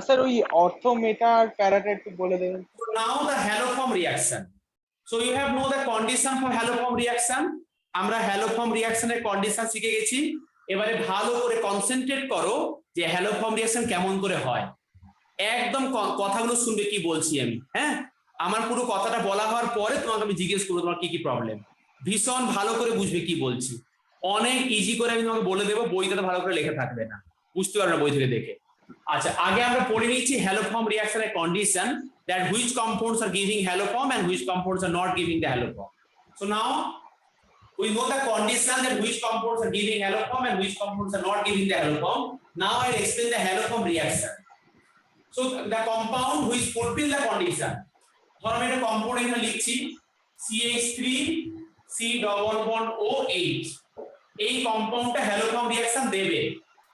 Sir ওই অর্থ মেটা আর প্যারাটা একটু বলে দেবেন। So now the haloform reaction. So you have know the condition for haloform reaction. আমরা haloform reaction এর কন্ডিশন শিখে গেছি। এবারে ভালো করে কনসেন্ট্রেট করো যে haloform reaction কেমন করে হয়। একদম কথাগুলো শুনবে কি বলছি আমি, হ্যাঁ? আমার পুরো কথাটা বলা হওয়ার পরে তোমাকে আমি জিজ্ঞেস করবো তোমার কি কি প্রবলেম। ভীষণ ভালো করে বুঝবে কি বলছি। অনেক ইজি করে আমি তোমাকে বলে দেবো, বইটাতে ভালো করে লেখা থাকবে না, বুঝতে পারবে না বই থেকে দেখে। আচ্ছা, আগে আমরা পড়ে নিচ্ছি হ্যালোফর্ম রিঅ্যাকশনের condition, that which compounds are giving haloform and which compounds are not giving the haloform. So now we know the condition that which compounds are giving haloform and which compounds are not giving the haloform. Now I explain the haloform reaction. So the compound which fulfill the condition, ধরো আমি একটা compound এখানে লিখছি CH3 C double bond OH, এই কম্পাউন্ডটা haloform reaction দেবে,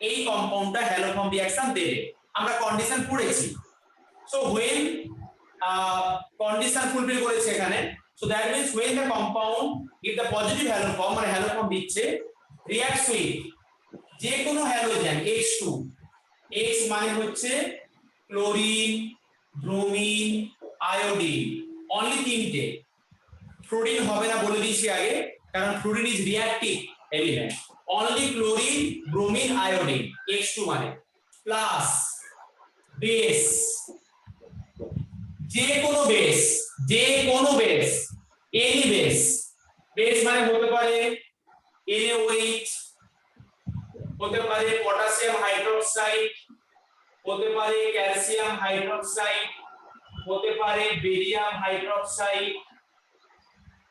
এই কম্পাউন্ডটা haloform reaction দেবে, আমরা কন্ডিশন পড়েছি। সো when কন্ডিশন ফুলফিল করেছে এখানে, so that means when the compound if the positive haloform মানে হ্যালোফর্ম দিচ্ছে reacts with যে কোনো হ্যালোজেন H2, X মানে হচ্ছে ক্লোরিন, ব্রোমিন, আয়োডিন, অনলি তিনটে, ফ্লোরিন হবে না বলে দিয়েছি আগে, কারণ fluorine is reactive element. Only chlorine, bromine, iodine, X2 মানে প্লাস বেস, যে কোনো বেস, যে কোনো বেস, এনি বেস, বেস মানে হতে পারে NaOH, হতে পারে পটাশিয়াম হাইড্রোক্সাইড, হতে পারে ক্যালসিয়াম হাইড্রোক্সাইড, হতে পারে বেরিয়াম হাইড্রোক্সাইড,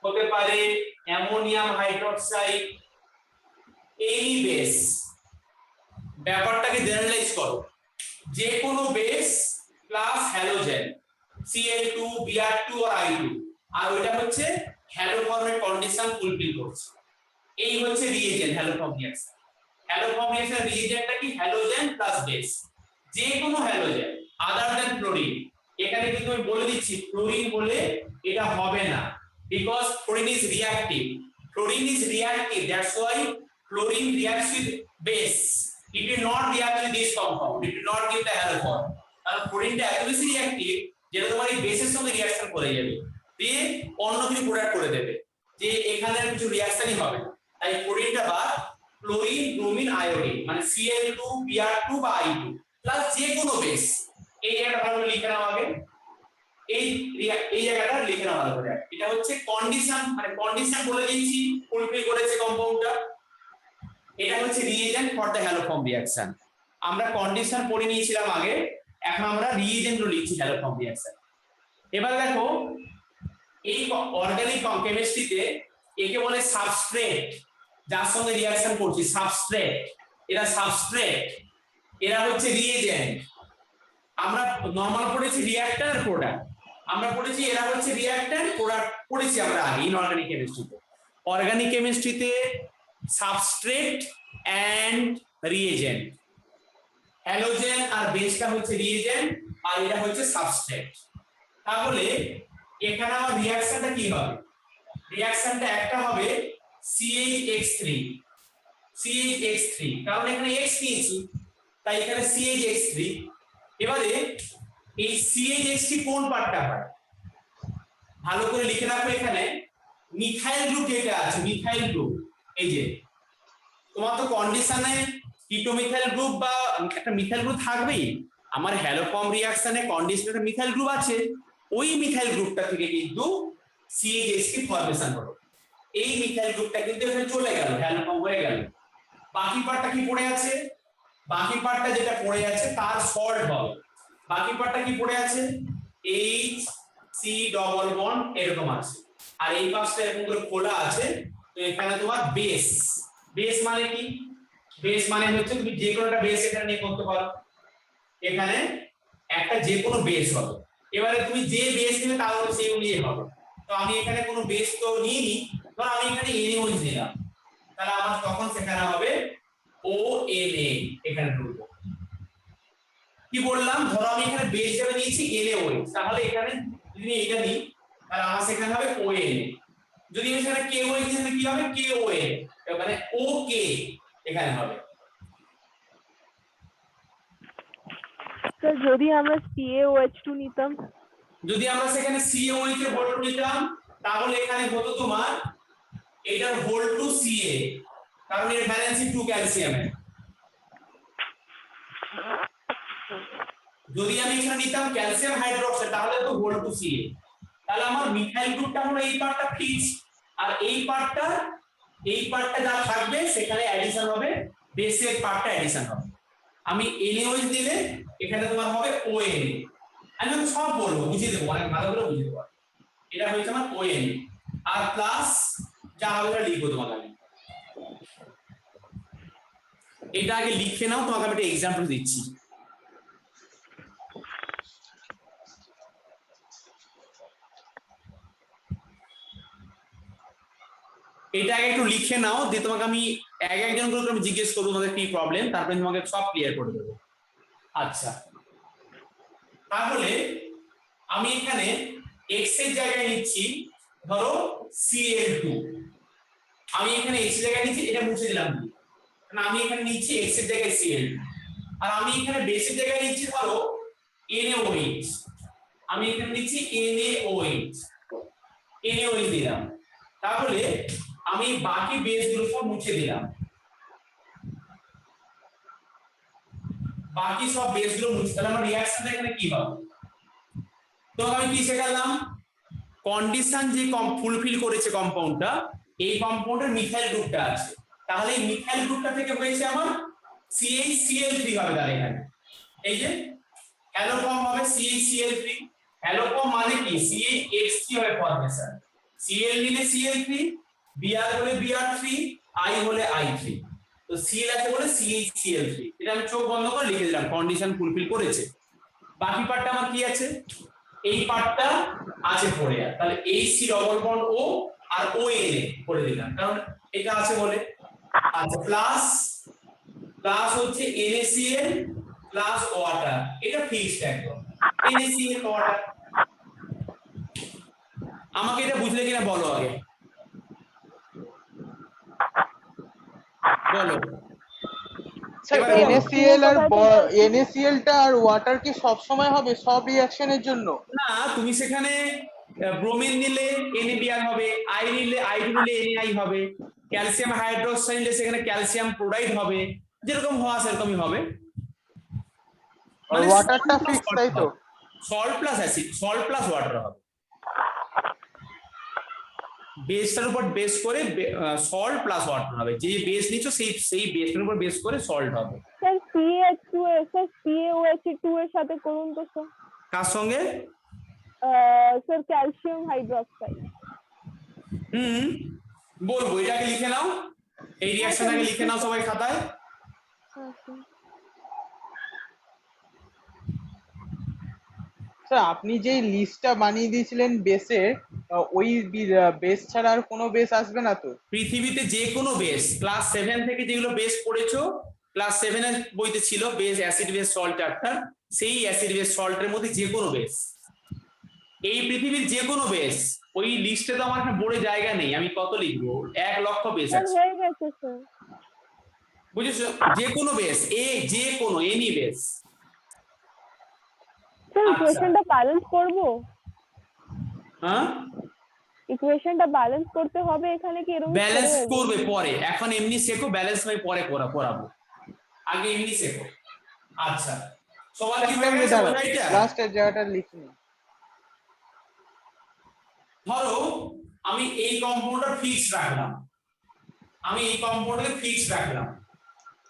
হতে পারে অ্যামোনিয়াম হাইড্রোক্সাইড, এই বেস। ব্যাপারটাকে জেনারেলাইজ করো, যে কোনো base plus halogen Cl2 Br2 আর I2, আর ওইটা হচ্ছে হ্যালোফর্মের কন্ডিশন ফুলফিল করছে। এই হচ্ছে reagent haloform reaction. Haloform reaction রিএজেন্টটা কি হ্যালোজেন প্লাস বেস, যে কোনো হ্যালোজেন আদার দ্যান ফ্লোরিন। এখানে কিন্তু আমি বলে দিচ্ছি ফ্লোরিন বলে এটা হবে না, because fluorine is reactive, fluorine is reactive, that's why fluorine reacts with base, it will not react with this compound, it will not give the haloform. কারণ ফ্লোরিনটা এত বেশি রিঅ্যাক্টিভ যেটা তোমার এই বেসের সঙ্গে রিঅ্যাকশন করে যাবে, দিয়ে অন্য কিছু প্রোডাক্ট করে দেবে, যে এখানে কিছু রিঅ্যাকশনই হবে না। তাই ফ্লোরিনটা বা ক্লোরিন, ব্রোমিন, আয়োডিন মানে Cl2 Br2 বা I2 প্লাস যে কোনো বেস, এই জায়গাটা ভালো করে লিখে নাও আগে, এই জায়গাটা লিখে নাও ভালো করে। এটা হচ্ছে কন্ডিশন, মানে কন্ডিশন বলে দিয়েছি ফুলফিল করেছে কম্পাউন্ডটা। এটা হচ্ছে reagent for the haloform reaction. আমরা কন্ডিশন পড়ে নিয়েছিলাম আগে, এখন আমরা রিএজেন্টও লিখছি হ্যালোফর্ম রিঅ্যাকশন। এবার দেখো এই অর্গানিক কেমিস্ট্রিতে একে বলে সাবস্ট্রেট, যার সঙ্গে রিঅ্যাকশন করছি সাবস্ট্রেট, এরা সাবস্ট্রেট, এরা হচ্ছে রিএজেন্ট। আমরা নরমাল পড়েছি রিঅ্যাক্টর আর প্রোডাক্ট, আমরা পড়েছি এরা হচ্ছে রিঅ্যাক্ট্যান্ট, প্রোডাক্ট পড়েছি আমরা আগে ইনঅর্গানিক কেমিস্ট্রিতে। অর্গানিক কেমিস্ট্রিতে সাবস্ট্রেট এন্ড রিএজেন্ট, হ্যালোজেন আর বেসটা হচ্ছে রিএজেন্ট আর এটা হচ্ছে সাবস্ট্রেট। তাহলে এখানে আমার রিঅ্যাকশনটা কি হবে? রিঅ্যাকশনটা একটা হবে CH3, CH3, কারণ এখানে X নিয়েছি তাই এখানে CH3। এবারে এই CH3 কোন পার্টটা হয় ভালো করে লিখে রাখো, এখানে মিথাইল গ্রুপ যেটা আছে, মিথাইল গ্রুপ, এই যে তোমার তো কন্ডিশনে কিটোমিথাইল গ্রুপ বা একটা মিথাইল গ্রুপ থাকবেই, আমার হ্যালোফর্ম রিঅ্যাকশনে কন্ডিশনে মিথাইল গ্রুপ আছে, ওই মিথাইল গ্রুপটা থেকে কিন্তু CH3 ফরমেশন হলো। এই মিথাইল গ্রুপটা কিন্তু এখানে চলে গেল, হ্যালোফর্ম হয়ে গেল। বাকি পার্টটা কি পড়ে আছে? বাকি পার্টটা যেটা পড়ে আছে তার সল্ট হবে। বাকি পার্টটা কি পড়ে আছে? H C ডবল বন্ড এরকম আছে, আর এই পাশটা এরকম করে খোলা আছে। তো এখানে তোমার বেস, বেস মানে কি? বেস মানে হচ্ছে তুমি যে কোনো একটা বেস এখানে নিয়ে করতে পারো, এখানে একটা যে কোনো বেস হবে। এবারে তুমি যে বেস নেবে তার সেই অনুযায়ী হবে। তো আমি এখানে কোনো বেস তো নিইনি, ধর আমি এখানে NaOH নিলাম, তাহলে আমার তখন সেখানে হবে ONA, এখানে ঢুকবো। কি বললাম? ধরো আমি এখানে বেস হিসেবে নিয়েছি NaOH, তাহলে এখানে যদি এটা নিই তাহলে আমার সেখানে হবে ONA। যদি আমি সেখানে KOH নিই কি হবে? KOA, মানে OK এখানে হবে। স্যার যদি আমরা CaOH2 নিতাম, যদি আমরা সেখানে CaOH এর ভোল্ট নিতাম তাহলে এখানে হতো তোমার এটার ভোল্ট টু Ca, কারণ এর ভ্যালেন্সি 2 ক্যালসিয়ামের। যদি আমি এখানে নিতাম ক্যালসিয়াম হাইড্রোক্সাইড তাহলে তো ভোল্ট টু Ca। তাহলে আমার মিথাইল গ্রুপটা হলো এই পার্টটা ফিক্স, আর এই পার্টটা যা থাকবে সেখানে অ্যাডিশন হবে, বেসের পার্টটা অ্যাডিশন হবে। আমি NaOH দিলে এখানে তোমার হবে ONA। আমি সব বলবো, বুঝিয়ে দেবো, অনেক ভালো করে বুঝিয়ে দেবো। এটা হচ্ছে আমার ONA আর প্লাস যা হবে ওটা লিখবো তোমাকে আমি। এটা আগে লিখে নাও, তোমাকে আমি একটা এক্সাম্পল দিচ্ছি। এটা আগে একটু লিখে নাও, দিয়ে তোমাকে আমি একজন করে আমি জিজ্ঞেস করবো তোমাদের কি প্রবলেম, তারপরে তোমাকে সব ক্লিয়ার করে দেবো। আচ্ছা, তাহলে আমি এখানে x এর জায়গায় নিচ্ছি ধরো Cl2, আমি এখানে x এর জায়গায় নিচ্ছি, এটা মুছে দিলাম, কারণ আমি এখানে নিচ্ছি x এর জায়গায় Cl2, আর আমি এখানে বেসের জায়গায় নিচ্ছি ধরো NaOH, আমি এখানে নিচ্ছি NaOH দিলাম। তাহলে আমি বাকি বেসগুলো সব মুছে দিলাম, বাকি সব বেসগুলো মুছে, তাহলে আমার রিঅ্যাকশনটা এখানে কি হবে? তো আমি কি শেখালাম, কন্ডিশন যে ফুলফিল করেছে কম্পাউন্ডটা, এই কম্পাউন্ডের মিথাইল গ্রুপটা আছে, তাহলে এই মিথাইল গ্রুপটা থেকে হয়েছে আমার CHCl3 হবে। তাহলে এখানে এই যে হ্যালো ফর্ম হবে CHCl3, হ্যালো ফর্ম মানে কি CH3 হবে ফরমেশন, Cl নিলে Cl3, Br হলে Br3, I হলে I3, তো Cl আছে বলে CHCl3। এটা আমি চোখ বন্ধ করে লিখে দিলাম, কন্ডিশন ফুলফিল করেছে। বাকি পার্টটা আমার কি আছে, এই পার্টটা আছে পড়ে, তাহলে HC ডবল বন্ড O আর ONA করে দিলাম, কারণ এটা আছে বলে। আচ্ছা, প্লাস হচ্ছে NaCl প্লাস ওয়াটার, এটা ফিক্সড একদম, NaCl ওয়াটার। আমাকে এটা বুঝলে কিনা বলো আগে, বলো। স্যার NaCl টা আর ওয়াটার কি সব সময় হবে সব রিঅ্যাকশনের জন্য? না, তুমি সেখানে ব্রোমিন নিলে NaBr হবে, আই নিলে I2 নিলে NaI হবে, ক্যালসিয়াম হাইড্রোক্সাইড নিলে সেখানে ক্যালসিয়াম ক্লোরাইড হবে, যেরকম হওয়া সেরকমই হবে। আর ওয়াটারটা ফিক্স, তাই তো? Salt plus acid, salt plus water হবে, বেসটার উপর বেস করে সল্ট প্লাস ওয়াটার হবে, যে বেস নিচ্ছ সেই বেসটার উপর বেস করে সল্ট হবে। স্যার CaOH2 এর সাথে করুন তো স্যার। কার সঙ্গে? Sir calcium hydroxide. বলবো, এটাকে লিখে নাও, এই রিঅ্যাকশনটাকে লিখে নাও সবাই খাতায়। স্যার আপনি যে লিস্টটা বানিয়ে দিয়েছিলেন বেসের, ওই বেস ছাড়া আর কোনো বেস আসবে না তো? পৃথিবীতে যে কোনো বেস ক্লাস 7 থেকে যেগুলো বেস পড়েছো, ক্লাস 7 এর বইতে ছিল base, acid base salt chapter, সেই অ্যাসিড বেস সল্টের মধ্যে যে কোনো বেস, এই পৃথিবীর যে কোনো বেস, ওই লিস্টে তো আমার এখানে বোর্ডে জায়গা নেই, আমি কত লিখবো, 1 লক্ষ বেস আছে, হয়ে গেছে স্যার। বুঝেছো? যে কোনো বেস, যে কোনো এনি বেস। স্যার ইকুয়েশনটা ব্যালেন্স করব? হ্যাঁ, ইকুয়েশনটা ব্যালেন্স করতে হবে এখানে কি এরকম? ব্যালেন্স করবে পরে, এখন এমনি শেখো, ব্যালেন্স আমি পরে করাবো, আগে এমনি শেখো। আচ্ছা, সবার কি হয়ে গেছে এটা? লাস্টের জায়গাটা লিখুন। ধরো আমি এই কম্পাউন্ডটা ফিক্স রাখলাম,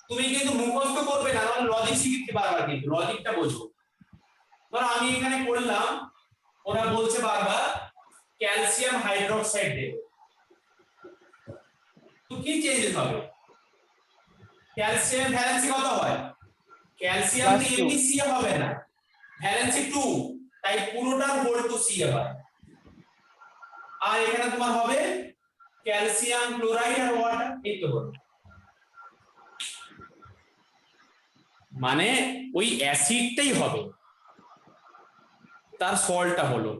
তুমি কিন্তু মুখস্থ করবে না, মানে লজিক শিখতে বারবার, কিন্তু লজিকটা বোঝো। ধরো আমি এখানে করলাম, ওরা বলছে বারবার ক্যালসিয়াম হাইড্রোক্সাইড দেবে, তো কি চেঞ্জেস হবে? ক্যালসিয়াম ভ্যালেন্সি কত হয়? ক্যালসিয়াম তো এমনি Ca হবে না, ভ্যালেন্সি 2, তাই পুরোটা ভোল্ট টু Ca হয়। আর এখানে তোমার হবে ক্যালসিয়াম ক্লোরাইড আর ওয়াটার, এই তো হলো, মানে ওই অ্যাসিডটাই হবে, তার সল্টটা হলো।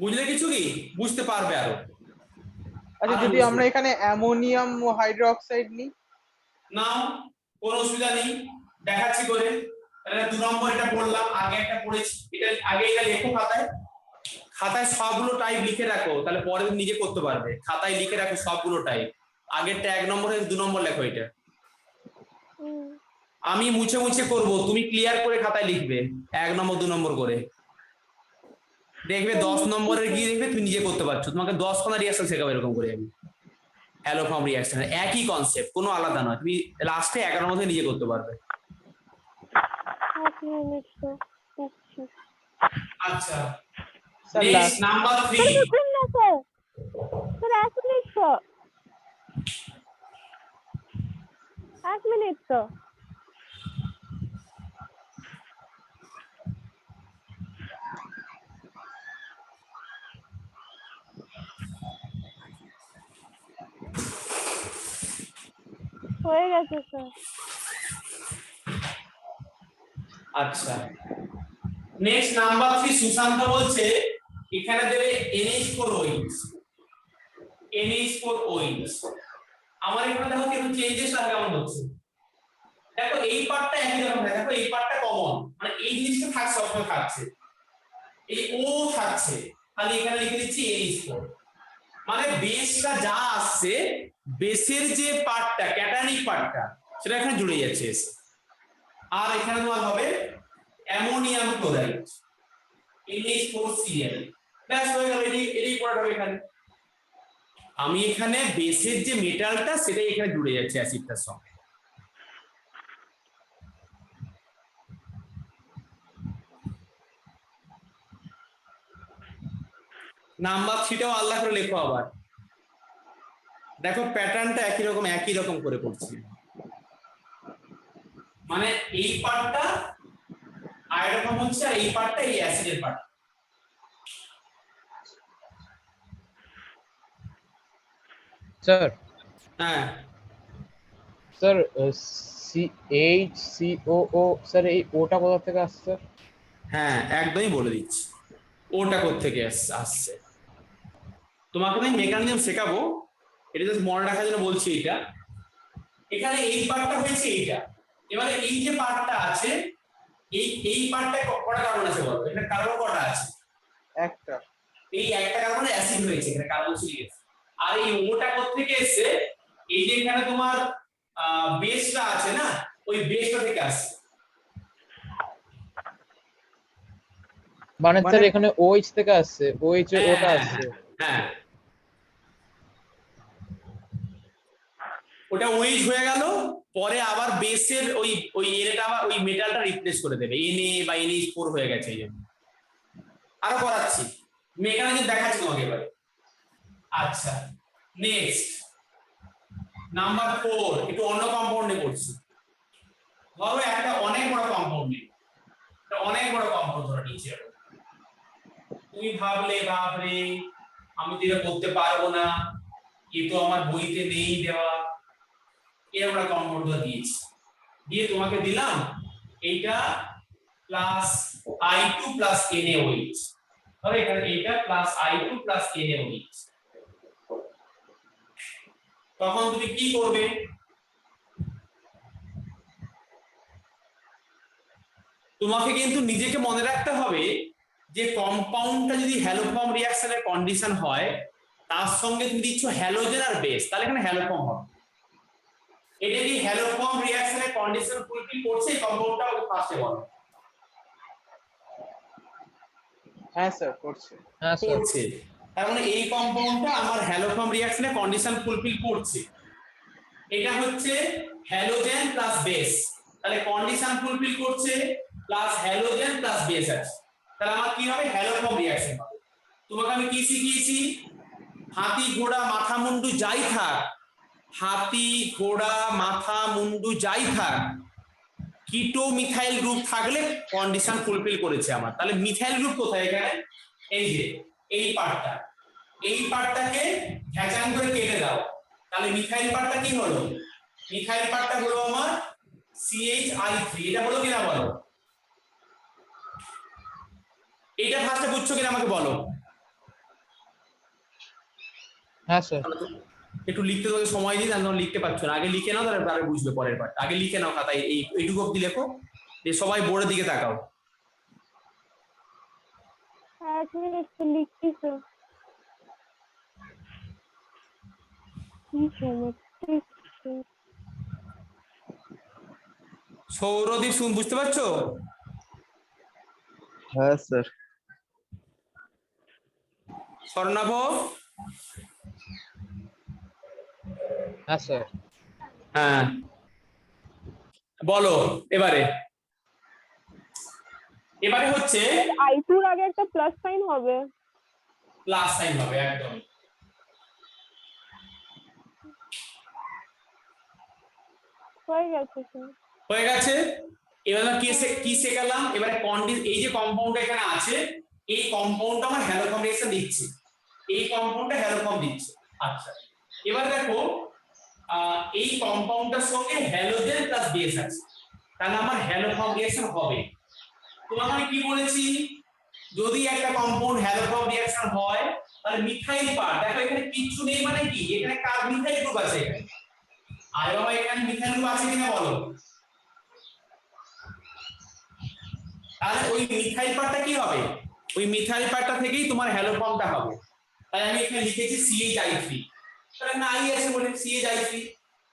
বুঝলে কিছু কি? বুঝতে পারবে আরো? আচ্ছা, যদি আমরা এখানে অ্যামোনিয়াম হাইড্রোক্সাইড নিই? নাও, কোনো অসুবিধা নেই, দেখাচ্ছি করে। তাহলে 2 নম্বর এটা পড়লাম, আগে একটা পড়েছি, এটা আগে এটা লেখো খাতায়, খাতায় সবগুলো টাইপ লিখে রাখো, তাহলে পরে তুমি নিজে করতে পারবে। খাতায় লিখে রাখো সবগুলো টাইপ, আগেরটা 1 নম্বর, 2 নম্বর লেখো এটা। আমি মুছে মুছে করব, তুমি ক্লিয়ার করে খাতায় লিখবে 1 নম্বর 2 নম্বর করে। দেখবে 10 নম্বরের গিয়ে দেখবে তুমি নিজে করতে পারছো, তোমাকে 10 খানা রিঅ্যাকশন শেখাবো এরকম করে আমি। হ্যালো ফর্ম রিঅ্যাকশন একই কনসেপ্ট, কোনো আলাদা নয়, তুমি লাস্টে 11 মধ্যে নিজে করতে পারবে। আচ্ছা sir next number 3। Sir 1 minute তো, 1 মিনিট তো। হয়ে গেছে স্যার। আচ্ছা নেক্সট নাম্বার 3 সুশান্ত বলছে এখানে দেবে NH4OH, NH4OH। আমার এখানে দেখো কি চেঞ্জেস লাগে কেমন হচ্ছে, দেখো এই পার্টটা একই রকম থাকে, দেখো এই পার্টটা কমন, মানে এই জিনিসটা থাকছে, সবসময় থাকছে, এই O থাকছে, খালি এখানে লিখে দিচ্ছি NH4। মানে বেসটা যা আসছে, বেসের যে পার্টটা ক্যাটায়নিক পার্টটা সেটা এখানে জুড়ে যাচ্ছে এসে। আর এখানে তোমার হবে অ্যামোনিয়াম ক্লোরাইড NH4Cl, ব্যাস হয়ে গেল, এটাই পড়াটা হবে এখানে। আমি এখানে বেসের যে মেটালটা সেটাই এখানে জুড়ে যাচ্ছে অ্যাসিডটার সঙ্গে। নাম্বার 3টাও আলাদা করে লেখো আবার, দেখো প্যাটার্নটা একই রকম করে করছি, মানে এই পার্টটা আয়রকম হচ্ছে আর এই পার্টটা এই অ্যাসিডের পার্ট। স্যার হ্যাঁ স্যার CHCOO স্যার এই ওটা কোথা থেকে আসছে? হ্যাঁ একদমই বলে দিচ্ছি ওটা কোত্থেকে আসছে। তোমাকে আমি মেকানিজম শেখাবো, এটা জাস্ট মনে রাখার জন্য বলছি। এটা এখানে এই পার্টটা হয়েছে এইটা, এবারে এই যে পার্টটা আছে এই পার্টটা কটা কার্বন আছে বলো, এখানে কার্বন কটা আছে? একটা। এই একটা কার্বনে অ্যাসিড হয়েছে, এখানে কার্বক্সিলিক অ্যাসিড। আর এই ওটা কোত্থেকে এসেছে, এই যে এখানে তোমার বেসটা আছে না, ওই বেসটা থেকে আসছে। মানে স্যার এখানে OH থেকে আসছে, OH এর ওটা আসছে। হ্যাঁ ওটা OH হয়ে গেল, পরে আবার বেসের ওই এটা আবার ওই মেটালটা রিপ্লেস করে দেবে, Na বা NH4 হয়ে গেছে এই জন্য। আরো করাচ্ছি, মেকানিজম দেখাচ্ছি তোমাকে এবারে। আচ্ছা নেক্সট নাম্বার 4, একটু অন্য কম্পাউন্ডে করছি। ধরো একটা অনেক বড় কম্পাউন্ড নেই, অনেক বড় কম্পাউন্ড ধরো নিচে, তুমি ভাবলে বাপরে আমি তো এটা করতে পারবো না, এ তো আমার বইতে নেই দেওয়া, এরকম একটা কম্পাউন্ড দিয়েছি, দিয়ে তোমাকে দিলাম এইটা প্লাস I2 প্লাস NaOH, ধরো এখানে এইটা প্লাস I2 প্লাস NaOH। তখন তুমি কি করবে, তোমাকে কিন্তু নিজেকে মনে রাখতে হবে যে কম্পাউন্ডটা যদি হ্যালোফর্ম রিঅ্যাকশনের কন্ডিশন হয়, তার সঙ্গে তুমি দিচ্ছ হ্যালোজেন আর বেস, তাহলে এখানে হ্যালোফর্ম হবে। এটা কি হ্যালোফর্ম রিঅ্যাকশনের কন্ডিশন ফুলফিল করছে এই কম্পাউন্ডটা, ওকে ফার্স্টে বলো। হ্যাঁ স্যার করছে। করছে, তার মানে এই কম্পাউন্ডটা আমার হ্যালোফর্ম রিঅ্যাকশনের কন্ডিশন ফুলফিল করছে। এটা হচ্ছে হ্যালোজেন প্লাস বেস, তাহলে কন্ডিশন ফুলফিল করছে প্লাস হ্যালোজেন প্লাস বেস আছে, তাহলে আমার কি হবে হ্যালোফর্ম রিঅ্যাকশন হবে। তোমাকে আমি কি শিখিয়েছি, হাতি ঘোড়া মাথা মুন্ডু যাই থাক, হাতি ঘোড়া মাথা মুন্ডু যাই থাক, কিটো মিথাইল গ্রুপ থাকলে কন্ডিশন ফুলফিল করেছে আমার। তাহলে মিথাইল গ্রুপ কোথায় এখানে, এই যে এই পার্টটাকে ভ্যাচান করে কেটে দাও, তাহলে মিথাইল পার্টটা কি হলো, মিথাইল পার্টটা হলো আমার CHI3, এটা হলো কিনা বলো, এটা ফার্স্টে বুঝছো কিনা আমাকে বলো। হ্যাঁ স্যার। একটু লিখতে তোমাকে সময় দিন, আমি লিখতে পারছো না, আগে লিখে নাও তারপরে বুঝবে পরের বার, আগে লিখে নাও খাতায় এইটুকু অব্দি লেখো, যে সবাই বোর্ডের দিকে তাকাও। 1 মিনিট তো লিখছি তো। কি geometric shape? সৌরদীপ শুন, বুঝতে পারছো? হ্যাঁ স্যার। স্বর্ণাভ? হ্যাঁ স্যার। হ্যাঁ বলো এবারে। এবারে হচ্ছে I2 এর আগে একটা প্লাস সাইন হবে। প্লাস সাইন হবে, একদম। হয়ে গেছে স্যার। হয়ে গেছে। এবার আমরা কি শেখালাম? এবারে এই যে কম্পাউন্ড এখানে আছে, এই কম্পাউন্ডটা আমার হ্যালোফর্ম রিঅ্যাকশন দিচ্ছে, এই কম্পাউন্ডটা হ্যালোফর্ম দিচ্ছে। আচ্ছা এবার দেখো, এই কম্পাউন্ডটার সঙ্গে হ্যালোজেন প্লাস বেস আছে, তাহলে আমার হ্যালোফর্ম রিঅ্যাকশন হবে। তোমাকে আমি কি বলেছি, যদি একটা কম্পাউন্ড হ্যালোফর্ম রিঅ্যাকশন হয় তাহলে মিথাইল পার্ট, দেখো এখানে কিচ্ছু নেই মানে কি, এখানে কার মিথাইল গ্রুপ আছে এখানে, আর বাবা এখানে মিথাইল গ্রুপ আছে কিনা বলো। তাহলে ওই মিথাইল পার্টটা কি হবে, ওই মিথাইল পার্টটা থেকেই তোমার হ্যালোফর্মটা হবে। তাই আমি এখানে লিখেছি CH3, তাহলে না আই আছে বলে CH3।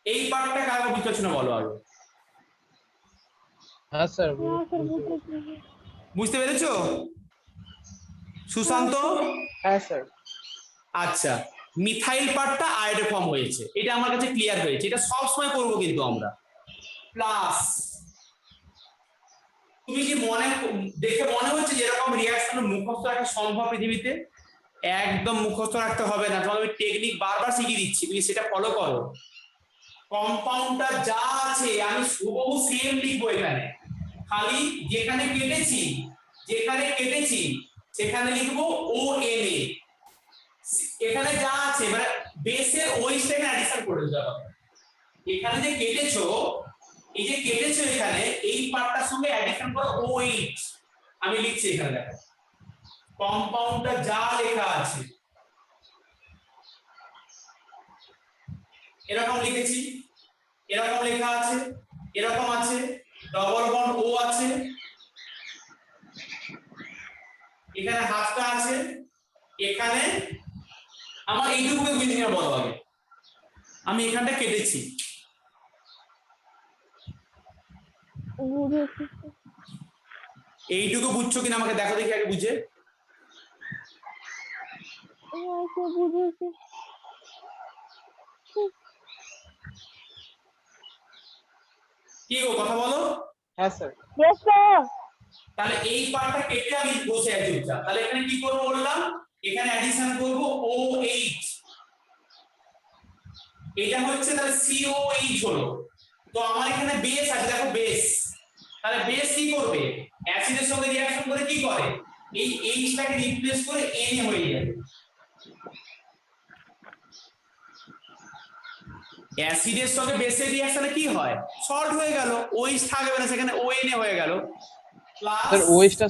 এই পার্টটা কার বুঝতে পারছো না বলো আগে। হ্যাঁ স্যার। হ্যাঁ স্যার বুঝেছি। বুঝতে পেরেছো সুশান্ত? হ্যাঁ স্যার। আচ্ছা, মিথাইল পার্টটা আয়োডো ফর্ম হয়েছে, এটা আমার কাছে ক্লিয়ার হয়েছে, এটা সব সময় করব কিন্তু আমরা। প্লাস তুমি কি দেখে মনে হচ্ছে যেরকম রিঅ্যাকশন মুখস্থ রাখা সম্ভব পৃথিবীতে? একদম মুখস্থ রাখতে হবে না, তোমাকে আমি টেকনিক বারবার শিখিয়ে দিচ্ছি, তুমি সেটা ফলো করো। কম্পাউন্ডটা যা আছে আমি হুবহু সেম লিখবো এখানে, খালি যেখানে কেটেছি সেখানে লিখবো ONA। এখানে যা আছে মানে বেসের ওইটা এখানে অ্যাডিশন করে দিতে হবে। এখানে যে কেটেছো, এই যে কেটেছো এখানে এই পার্টটার সঙ্গে অ্যাডিশন করো OH। আমি লিখছি এখানে, দেখো কম্পাউন্ডটা যা লেখা আছে এরকম লিখেছি, এরকম লেখা আছে, এরকম আছে, ডবল বন্ড O আছে, এখানে হাফটা আছে, এখানে আমার এইটুকুকে বুঝে নিয়ে বলো আগে। আমি এখানটা কেটেছি, বুঝেছি। এইটুকু বুঝছো কিনা আমাকে দেখো দেখি আগে বুঝে। হ্যাঁ স্যার বুঝেছি। কি গো কথা বলো? হ্যাঁ স্যার। Yes sir. তাহলে এই পার্টটা কেটে আমি বসে আছি চুপচাপ, তাহলে এখানে কি করব বললাম, এখানে অ্যাডিশন করব OH। এটা হচ্ছে তাহলে COH হলো। তো আমার এখানে বেস আছে, দেখো বেস, তাহলে বেস কি করবে, অ্যাসিডের সঙ্গে রিঅ্যাকশন করে কি করে, এই H টাকে রিপ্লেস করে Na হয়ে যাবে। অ্যাসিডের সঙ্গে বেসের রিঅ্যাকশনে কি হয়, সল্ট হয়ে গেল, OH থাকবে না সেখানে ONA হয়ে গেল। প্লাস স্যার ওএইচটা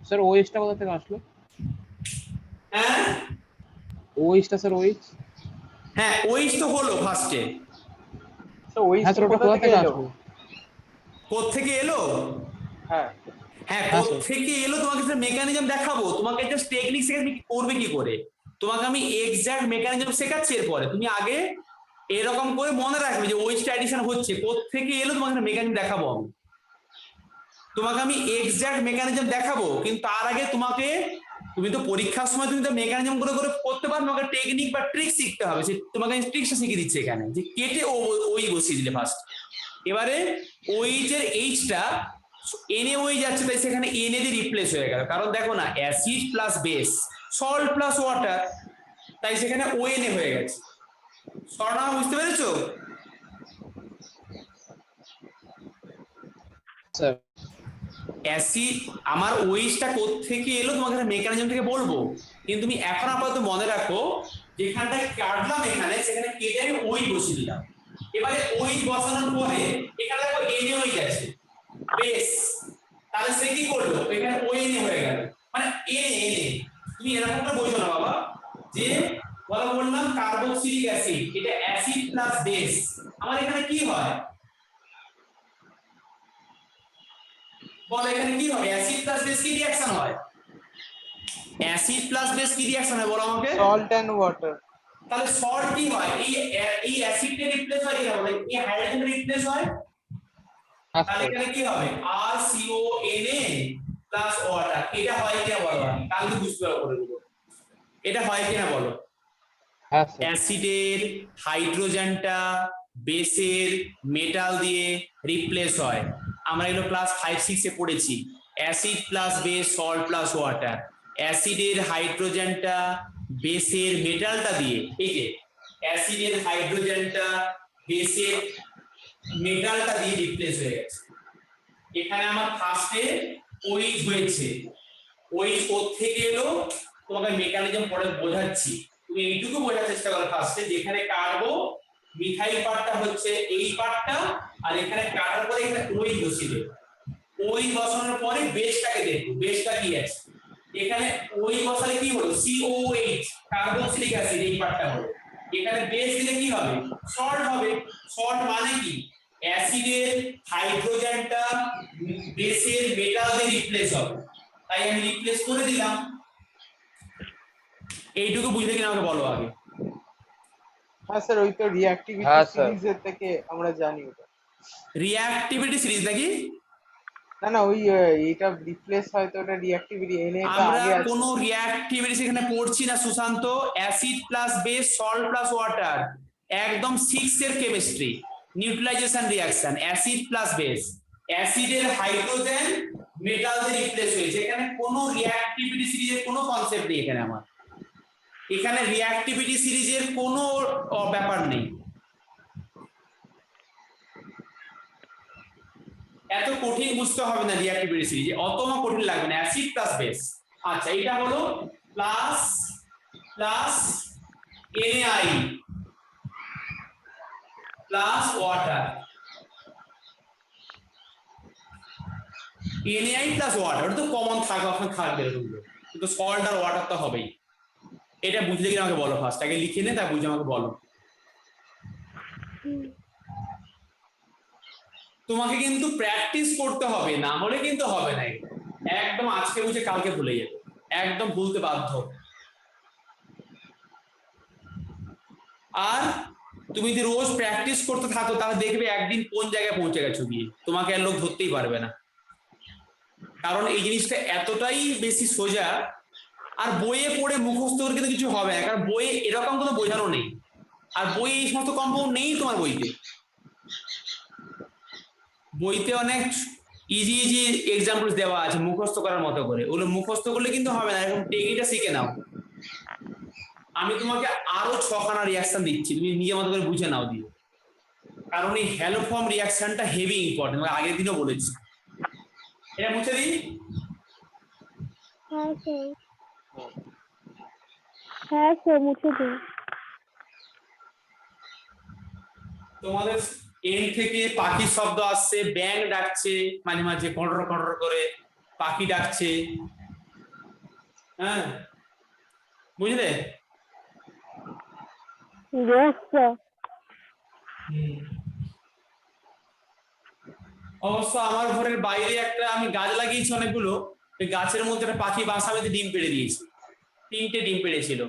স্যার ওএইচটা কোথা থেকে আসলো? হ্যাঁ ওএইচটা স্যার ওএইচ? হ্যাঁ OH তো হলো ফার্স্টে। তো ওই হ্যাঁ স্যার ওটা কোথা থেকে আসলো? কোত্থেকে এলো? হ্যাঁ হ্যাঁ হ্যাঁ, কোত্থেকে এলো তোমাকে সেটা মেকানিজম দেখাবো, তোমাকে জাস্ট টেকনিক শেখাচ্ছি করবে কি করে, তোমাকে আমি এক্সাক্ট মেকানিজম শেখাচ্ছি। এরপরে তুমি আগে এরকম করে মনে রাখবে যে ওইটা অ্যাডিশন হচ্ছে কোত্থেকে এলো, তোমাকে মেকানিজম দেখাবো আমি, তোমাকে আমি এক্সাক্ট মেকানিজম দেখাবো, কিন্তু তার আগে তুমি তো পরীক্ষার সময় তুমি তো মেকানিজম করে করে করতে পারো, তোমাকে টেকনিক বা ট্রিক শিখতে হবে, তোমাকে আমি ট্রিকসটা শিখিয়ে দিচ্ছি এখানে, যে কেটে ওই বসিয়ে দিলে ফার্স্ট। এবারে OH এর Hটা Na হয়ে যাচ্ছে, তাই সেখানে Na দিয়ে রিপ্লেস হয়ে গেল, কারণ দেখো না acid plus base, salt plus water, তাই সেখানে ONA হয়ে গেছে। স্বর্ণা বুঝতে পেরেছো? স্যার অ্যাসিড আমার OH-টা কোত্থেকে এলো তোমাকে মেকানিজম থেকে বলবো, কিন্তু তুমি এখন আপাতত মনে রাখো যেখানটা কাটলাম এখানে সেখানে কেটে আমি OH বসিয়ে দিলাম। এবারে OH বসানোর পরে এখানে দেখো Na হয়ে গেছে বেস, তাহলে সে কি করলো, এখানে ONA হয়ে গেল, মানে Na তুমি এরকম করে বোঝো না বাবা, যে বললাম কার্বক্সিলিক অ্যাসিড, এটা অ্যাসিড প্লাস বেস। আমার এখানে কি হয় বলো, এখানে কি হবে? অ্যাসিড প্লাস বেস কি রিঅ্যাকশন হয়? অ্যাসিড প্লাস বেস কি রিঅ্যাকশন হয় বলো আমাকে? Salt and water. তাহলে সল্ট কি হয়? এই অ্যাসিডকে রিপ্লেস হয় কিনা বলো, এই হাইড্রোজেন রিপ্লেস হয়। হ্যাঁ তাহলে স্যার। এখানে কি হবে? RCONA plus water. এটা হয় কিনা বলো, আমি কালকে বুঝতে পারবো করে দেবো। এটা হয় কিনা বলো? হ্যাঁ স্যার। অ্যাসিডের হাইড্রোজেনটা বেসের মেটাল দিয়ে রিপ্লেস হয়। আমরা এগুলো ক্লাস 5-6 এ পড়েছি। Acid plus base, salt plus water. অ্যাসিডের হাইড্রোজেনটা বেসের মেটালটা দিয়ে, এই যে অ্যাসিডের হাইড্রোজেনটা বেসের মেটালটা দিয়ে রিপ্লেস হয়ে গেছে। এখানে আমার ফার্স্টে ওইচ হয়েছে। ওইচ কোত্থেকে এলো তোমাকে মেকানিজম পরে বোঝাচ্ছি, তুমি এইটুকু বোঝার চেষ্টা করো ফার্স্টে। যেখানে কার্বো মিথাইল পার্টটা হচ্ছে এই পার্টটা, আর এখানে কাটার পরে এখানে ওই বসিয়ে দেবো। ওই বসানোর পরে বেসটাকে দেখো, বেসটা কি আছে। এখানে ওই বসালে কি হলো? COH কার্বক্সিলিক অ্যাসিড, এই পার্টটা হলো। এখানে বেস দিলে কি হবে? সল্ট হবে। সল্ট মানে কি? অ্যাসিডের হাইড্রোজেনটা বেসের মেটাল দিয়ে রিপ্লেস হবে, তাই আমি রিপ্লেস করে দিলাম। এইটুকু বুঝলে কিনা আমাকে বলো আগে। হ্যাঁ স্যার, ওই তো রিঅ্যাক্টিভিটি হ্যাঁ স্যার। সিরিজের থেকে আমরা জানি ওটা। রিঅ্যাক্টিভিটি সিরিজ নাকি? না না, ওই এটা রিপ্লেস হয় তো ওটা রিঅ্যাক্টিভিটি এনে তো আমরা আগে আছে। কোনো রিঅ্যাক্টিভিটি এখানে পড়ছি না Sushant. Acid plus base, salt plus water, একদম 6 এর chemistry, neutralisation reaction, acid plus base. অ্যাসিডের হাইড্রোজেন মেটাল দিয়ে রিপ্লেস হয়েছে। এখানে কোনো রিঅ্যাক্টিভিটি সিরিজের কোনো কনসেপ্ট নেই এখানে আমার। এখানে রিঅ্যাক্টিভিটি সিরিজের কোনো ব্যাপার নেই। এত কঠিন বুঝতে হবে না রিঅ্যাক্টিভিটি সিরিজ, অত কঠিন লাগবে না। অ্যাসিড প্লাস বেস, আচ্ছা এটা হলো plus plus NaI plus water. NaI plus water, ওটা তো কমন থাকবে, ওখানে থাকবে এরকমগুলো, কিন্তু সল্ট আর ওয়াটার তো হবেই। এটা বুঝলে কি আমাকে বলো, ফার্স্ট আগে লিখে নে, তা বুঝে আমাকে বলো। তোমাকে কিন্তু প্র্যাকটিস করতে হবে, না হলে কিন্তু হবে না। একদম আজকে বুঝে কালকে ভুলে যাবে, একদম ভুলতে বাধ্য। আর তুমি যদি রোজ প্র্যাকটিস করতে থাকো তাহলে দেখবে একদিন কোন জায়গায় পৌঁছে গেছো গিয়ে, তোমাকে আর লোক ধরতেই পারবে না। কারণ এই জিনিসটা এতটাই বেশি সোজা, আর বইয়ে পড়ে মুখস্থ করে কিন্তু কিছু হবে না, কারণ বইয়ে এরকম কোনো বোঝানো নেই। আর বই এই সমস্ত কম্পাউন্ড নেই তোমার বইতে। বইতে অনেক ইজি ইজি এক্সাম্পলস দেওয়া আছে মুখস্থ করার মতো করে, ওগুলো মুখস্থ করলে কিন্তু হবে না, এরকম টেকনিকটা শিখে নাও। আমি তোমাকে আরো 6খানা রিঅ্যাকশন দিচ্ছি, তুমি নিজের মতো করে বুঝে নাও দিয়ে। কারণ এই হ্যালোফর্ম রিঅ্যাকশনটা হেভি ইম্পর্টেন্ট, আগের দিনও বলেছি। এটা মুছে দিই। হ্যাঁ স্যার, হ্যাঁ স্যার মুছে দিন। তোমাদের এন থেকে পাখির শব্দ আসছে, ব্যাং ডাকছে মাঝে মাঝে, কটর কটর করে পাখি ডাকছে। হ্যাঁ বুঝলে? Yes sir. অবশ্য আমার ঘরের বাইরে একটা আমি গাছ লাগিয়েছি অনেকগুলো, ওই গাছের মধ্যে একটা পাখি বাসা বেঁধে ডিম পেড়ে দিয়েছে। 3টে ডিম পেড়েছিল।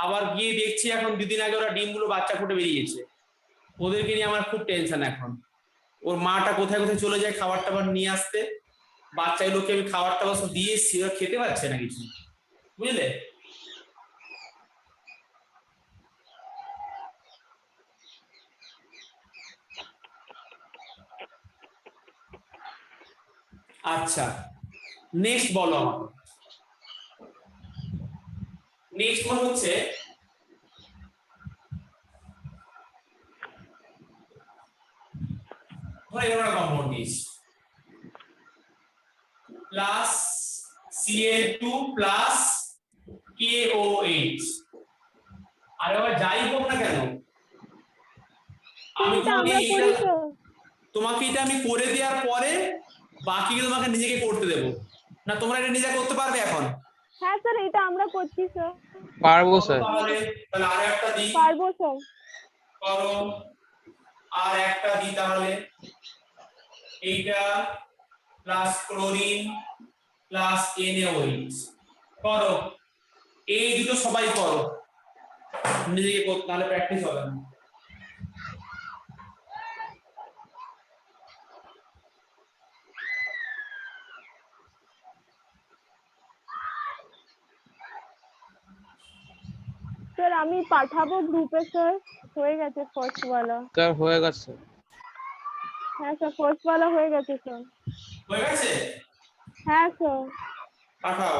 আবার গিয়ে দেখছি এখন 2 দিন আগে ওরা ডিমগুলো বাচ্চা ফুটে বেরিয়েছে। ওদেরকে নিয়ে আমার খুব টেনশন এখন। ওর মাটা কোথায় কোথায় চলে যায় খাবার টাবার নিয়ে আসতে, বাচ্চাগুলোকে আমি খাবার টাবার সব দিয়ে এসছি, ওরা খেতে পারছে না কিছু, বুঝলে? আচ্ছা নেক্সট বলো আমাকে। নেক্সট বল হচ্ছে এরকম কম্পাউন্ড নিয়েছি, প্লাস Cl2 প্লাস KOH। আর এবার যাই হোক না কেন, আমি এটা আমরা করি তো। তোমাকে এটা আমি করে দেওয়ার পরে বাকি তোমাকে নিজেকে করতে দেবো না, তোমরা এটা নিজে করতে পারবে এখন? হ্যাঁ স্যার, এটা আমরা করছি স্যার। পারবো করো স্যার। তাহলে আর একটা দিই, পারবো স্যার। করো আর একটা দিই তাহলে। এইটা প্লাস ক্লোরিন প্লাস NaOH করো, এই দুটো সবাই করো, নিজেকে করতে, নাহলে প্র্যাকটিস হবে না। স্যার আমি পাঠাবো গ্রুপে স্যার, হয়ে গেছে ফার্স্ট ওয়ালা। স্যার হয়ে গেছে। হ্যাঁ স্যার, ফার্স্ট ওয়ালা হয়ে গেছে স্যার। হয়ে গেছে, হ্যাঁ স্যার। পাঠাও।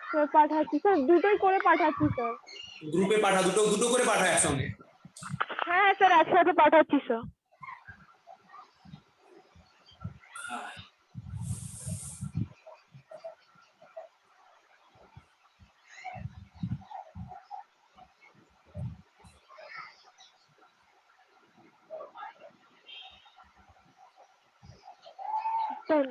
স্যার পাঠাচ্ছি স্যার, দুটোই করে পাঠাচ্ছি স্যার। গ্রুপে পাঠা, দুটো দুটো করে পাঠা একসঙ্গে। হ্যাঁ স্যার, একসাথে পাঠাচ্ছি স্যার। স্যার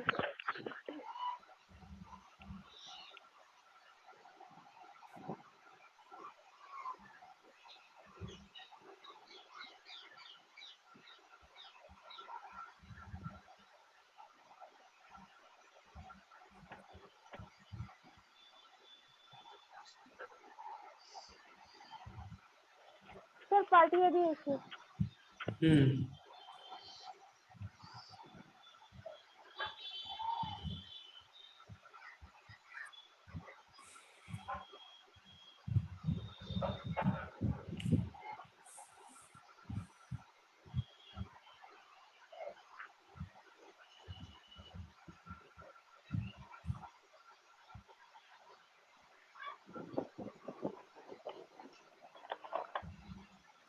স্যার পাঠিয়ে দিয়েছি। হুম,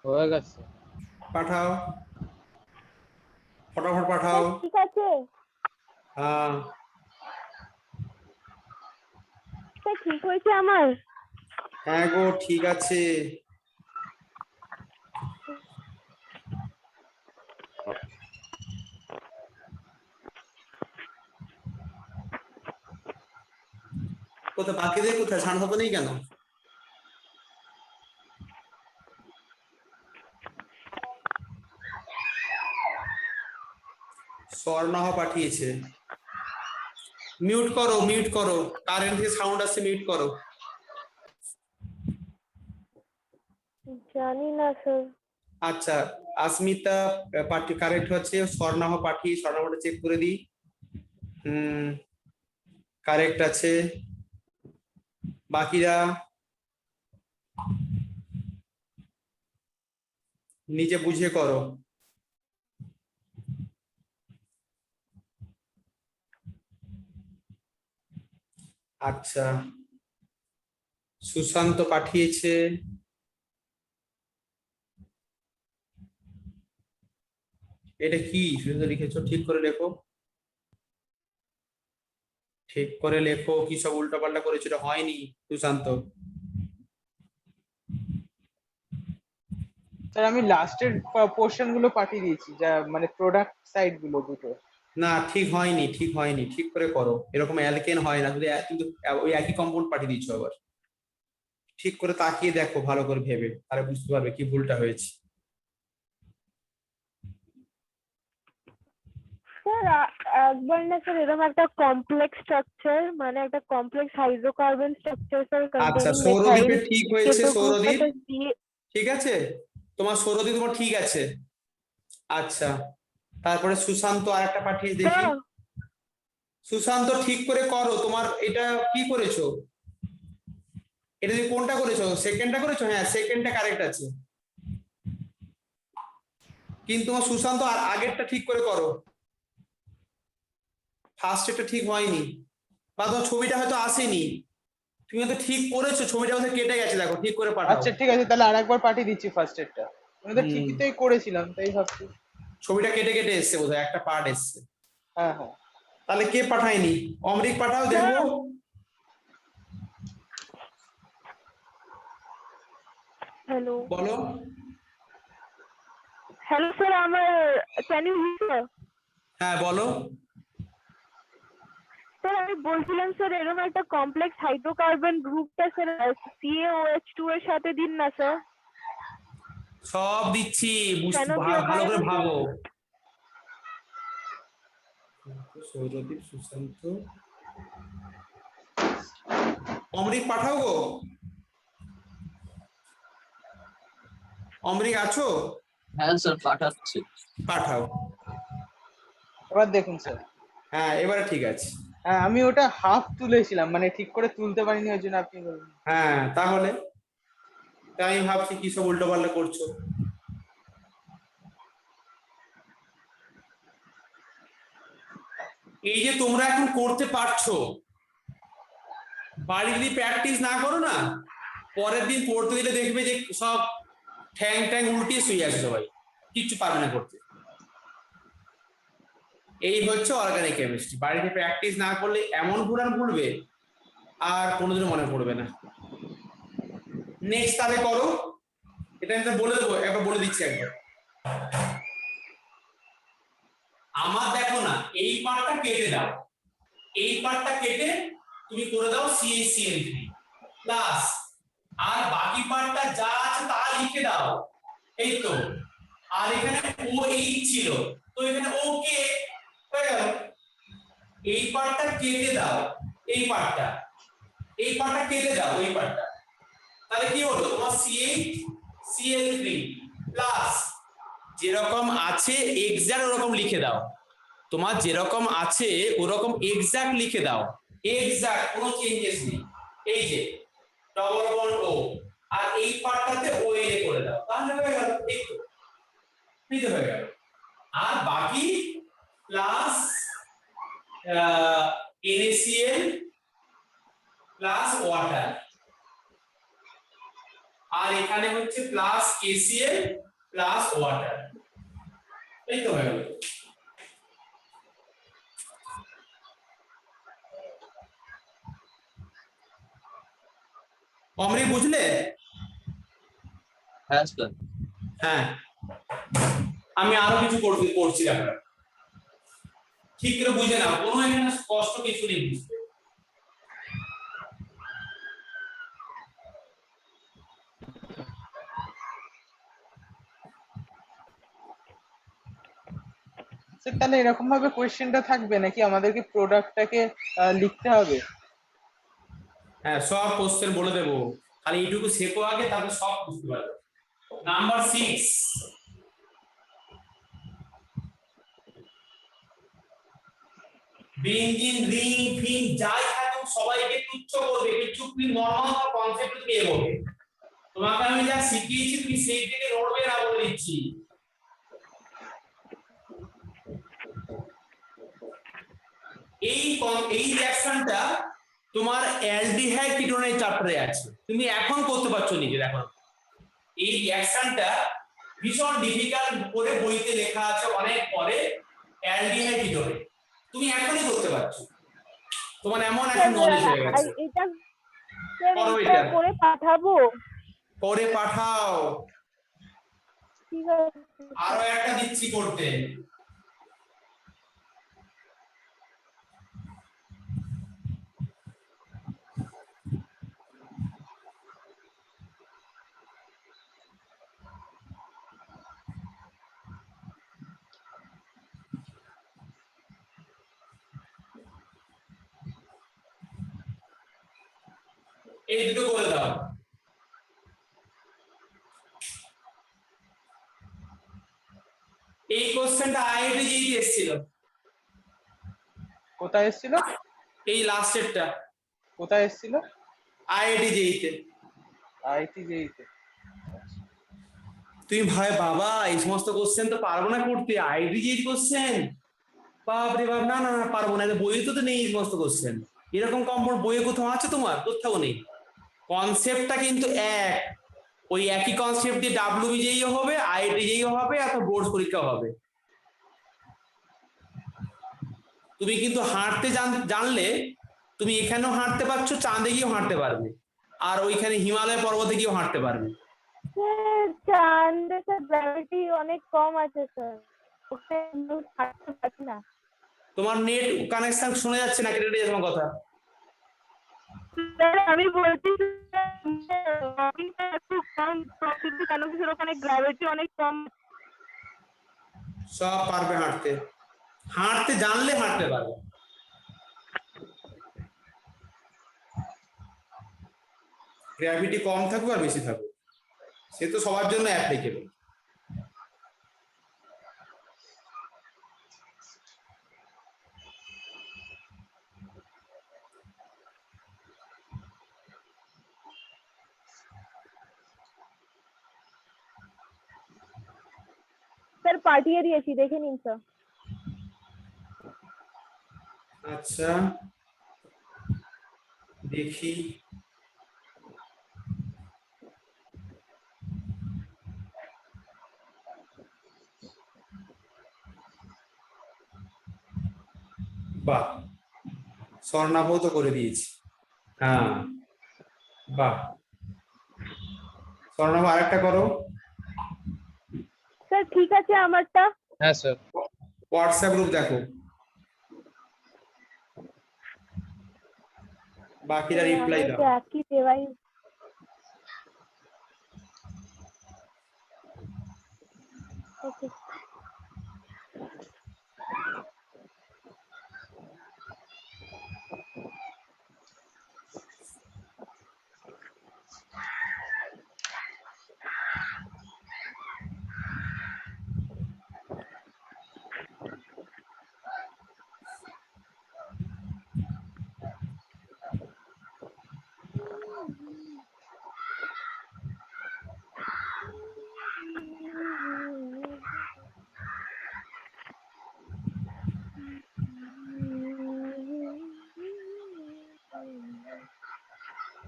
হয়ে গেছে। পাঠাও, ফটাফট স্যার পাঠাও। ঠিক আছে হ্যাঁ, স্যার, ঠিক হয়েছে আমার। হ্যাঁ গো ঠিক আছে। কোথায় বাকিদের কোথায়, ছাড় নেই কেন? স্বর্ণাহ পাঠিয়েছে। মিউট করো, মিউট করো, কারেন্ট থেকে সাউন্ড আসছে, মিউট করো। জানি না স্যার। আচ্ছা, আসমিতা পার্টি কারেক্ট হচ্ছে, স্বর্ণাহ পাঠিয়ে স্বর্ণাহটা চেক করে দিই। কারেক্ট আছে, বাকিরা নিজে বুঝে করো। আচ্ছা, সুশান্ত পাঠিয়েছে। এটা কি সুশান্ত লিখেছো? ঠিক করে লেখো, ঠিক করে লেখো, কি সব উল্টাপাল্টা করেছো, এটা হয়নি সুশান্ত। স্যার আমি লাস্টের পোর্শন গুলো পাঠিয়ে দিয়েছি, যা মানে প্রোডাক্ট সাইড গুলো দুটো। না ঠিক হয়নি, ঠিক হয়নি, ঠিক করে করো, এরকম অ্যালকেন হয় না, যদি কিন্তু ওই একই কম্পাউন্ড পাঠিয়ে দিচ্ছ আবার। ঠিক করে তাকিয়ে দেখো ভালো করে ভেবে, তাহলে বুঝতে পারবে কি ভুলটা হয়েছে। স্যার একবার না স্যার, এরকম একটা কমপ্লেক্স স্ট্রাকচার, মানে একটা কমপ্লেক্স হাইড্রোকার্বন স্ট্রাকচার স্যার আচ্ছা, কন্টেইনিং মেথাইল সৌরদীপের ঠিক হয়েছে, সৌরদীপ কেটোগ্রুপ ঠিক আছে, তোমার সৌরদীপ তোমার ঠিক আছে। আচ্ছা, তারপরে সুশান্ত আর একটা পাঠিয়ে দেখি। স্যার। সুশান্ত ঠিক করে করো, তোমার এটা কি করেছো, এটা তুমি কোনটা করেছো, সেকেন্ডটা করেছো? হ্যাঁ সেকেন্ডটা কারেক্ট আছে, কিন্তু তোমার সুশান্ত আর আগেরটা ঠিক করে করো, ফার্স্ট এটা ঠিক হয়নি, বা তোমার ছবিটা হয়তো আসেনি, তুমি হয়তো ঠিক করেছো, ছবিটা হয়তো কেটে গেছে, দেখো ঠিক করে পাঠাও। আচ্ছা ঠিক আছে, তাহলে আরেকবার পাঠিয়ে দিচ্ছি ফার্স্ট এডটা। আমি তো ঠিকই তোই করেছিলাম, তাই ভাবছি। ছবিটা কেটে কেটে এসছে বোধহয়, একটা পার্ট এসছে। হ্যাঁ হ্যাঁ। তাহলে কে পাঠায়নি? অমরিক পাঠাও দেখবো। হ্যালো। বলো। হ্যালো স্যার, আমার ক্যান ইউ হিয়ার? হ্যাঁ বলো। স্যার স্যার আমি বলছিলাম স্যার এরকম একটা কমপ্লেক্স হাইড্রোকার্বন গ্রুপটা স্যার CaOH2 এর সাথে দিন না স্যার। সব দিচ্ছি, কেন কি ভালো ওখানে করে হচ্ছে ভাবো। সৌরদীপ, সুশান্ত, অমৃত পাঠাও গো। অমৃত আছো? হ্যাঁ স্যার পাঠাচ্ছি। পাঠাও। এবার দেখুন স্যার, হ্যাঁ এবারে ঠিক আছে। হ্যাঁ আমি ওটা হাফ তুলেছিলাম, মানে ঠিক করে তুলতে পারিনি, ওই জন্য আপনি বলুন। হ্যাঁ তাহলে তাই আমি ভাবছি কি সব উল্টো পাল্টা করছো। এই যে তোমরা এখন করতে পারছো, বাড়ি যদি প্র্যাকটিস না করো না, পরের দিন পড়তে দিলে দেখবে যে সব ঠ্যাং ট্যাং উল্টিয়ে শুয়ে আছে সবাই, কিচ্ছু পারবে না করতে। এই হচ্ছে অর্গানিক কেমিস্ট্রি, বাড়িতে প্র্যাকটিস না করলে এমন ভুলান ভুলবে আর কোনোদিনও মনে পড়বে না। নেক্সট তাহলে করো, এটা আমি বলে দেবো, একবার বলে দিচ্ছি একবার। আমার দেখো না, এই পার্টটা কেটে দাও, এই পার্টটা কেটে তুমি করে দাও CaCl3 প্লাস, আর বাকি পার্টটা যা আছে তা লিখে দাও, এই তো। আর এখানে OH ছিল, তো এখানে ওকে হয়ে গেল। এই পার্টটা কেটে দাও, এই পার্টটা কেটে দাও, এই পার্টটা, তাহলে কি হলো তোমার CaCl3 প্লাস, যেরকম আছে এক্সাক্ট ওরকম লিখে দাও, তোমার যেরকম আছে ওরকম এক্সাক্ট লিখে দাও, এক্সাক্ট কোনো চেঞ্জেস নেই। এই যে ডবল বন্ড ও, আর এই পার্টটাতে ONA করে দাও, তাহলে হয়ে গেল, এই তো হয়ে গেল। আর বাকি প্লাস NaCl প্লাস ওয়াটার, আর এখানে হচ্ছে প্লাস KCl প্লাস ওয়াটার, এই তো হয়ে গেল। অমৃত বুঝলে? হ্যাঁ স্যার। হ্যাঁ আমি আরো কিছু করছি আপনারা ঠিক করে বুঝে নাও, কোনো এখানে কষ্ট কিছু নেই বুঝতে। স্যার তাহলে এরকম ভাবে কোয়েশ্চেনটা থাকবে নাকি আমাদেরকে প্রোডাক্টটাকে লিখতে হবে? হ্যাঁ সব কোশ্চেন বলে দেবো, খালি এইটুকু শেখো আগে, তারপর সব বুঝতে পারবে। নাম্বার 6, বেঞ্জিন রিং ফিং যাই থাকুক সবাইকে তুচ্ছ করবে, কিছু তুমি নরমাল কনসেপ্ট তুমি এগোবে। তোমাকে আমি যা শিখিয়েছি তুমি সেই দিকে নড়বে না বলে দিচ্ছি। এই রিঅ্যাকশনটা তোমার অ্যালডিহাইড কিটোনের চ্যাপ্টারে আছে, তুমি এখন করতে পারছো নিজে। দেখো এই রিঅ্যাকশনটা ভীষণ ডিফিকাল্ট করে বইতে লেখা আছে অনেক পরে, অ্যালডিহাইড কিটোনে তুমি এখনই করতে পারছো, তোমার এমন একটা নলেজ হয়ে গেছে। এটা করো স্যার এটা, করে পাঠাবো? করে পাঠাও। ঠিক আছে। আরো একটা দিচ্ছি করতে, এই দুটো করে দাও। এই কোশ্চেনটা আইআইটি যেই এসেছিল। কোথায় এসেছিল? এই লাস্টেরটা কোথায় এসেছিল? আইআইটি যেইতে। আইটি জেইতে। তুমি ভাই বাবা এই সমস্ত কোশ্চেন তো পারবো না করতে, আইআইটি যেই কোশ্চেন, বাপ রে বাপ, না না না পারবো না, বইয়ে তো নেই এই সমস্ত কোশ্চেন, এরকম কম্পাউন্ড বইয়ে কোথাও আছে তোমার? কোথাও নেই। কনসেপ্টটা কিন্তু এক, ওই একই কনসেপ্ট দিয়ে ডাব্লিউবি যেই হবে, আইআইটি যেই হবে, অথবা বোর্ড পরীক্ষা হবে। তুমি কিন্তু হাঁটতে জানলে তুমি এখানেও হাঁটতে পারছো, চাঁদে গিয়েও হাঁটতে পারবে, আর ওইখানে হিমালয় পর্বতে গিয়েও হাঁটতে পারবে। চাঁদে স্যার গ্র্যাভিটি অনেক কম আছে স্যার, ওকে হাঁটতে পারি না। তোমার নেট কানেকশন শোনা যাচ্ছে না, কেটে কেটে যাচ্ছে আমার কথা। স্যার আমি বলছি ওয়াকিংটা একটু কম প্রকৃতি, কেন কি স্যার ওখানে গ্র্যাভিটি অনেক কম। সব পারবে হাঁটতে, হাঁটতে জানলে হাঁটতে পারবে। গ্র্যাভিটি কম থাকুক আর বেশি থাকুক, সে তো সবার জন্য অ্যাপ্লিকেবল। স্যার পাঠিয়ে দিয়েছি, দেখে নিন স্যার। আচ্ছা দেখি, বাহ স্বর্ণাভ তো করে দিয়েছি। হ্যাঁ বাহ, স্বর্ণাভ আরেকটা করো। স্যার ঠিক আছে আমারটা। হ্যাঁ স্যার। হোয়াটসঅ্যাপ গ্রুপ দেখো, বাকিরা রিপ্লাই দাও। একই ডিভাইস। ওকে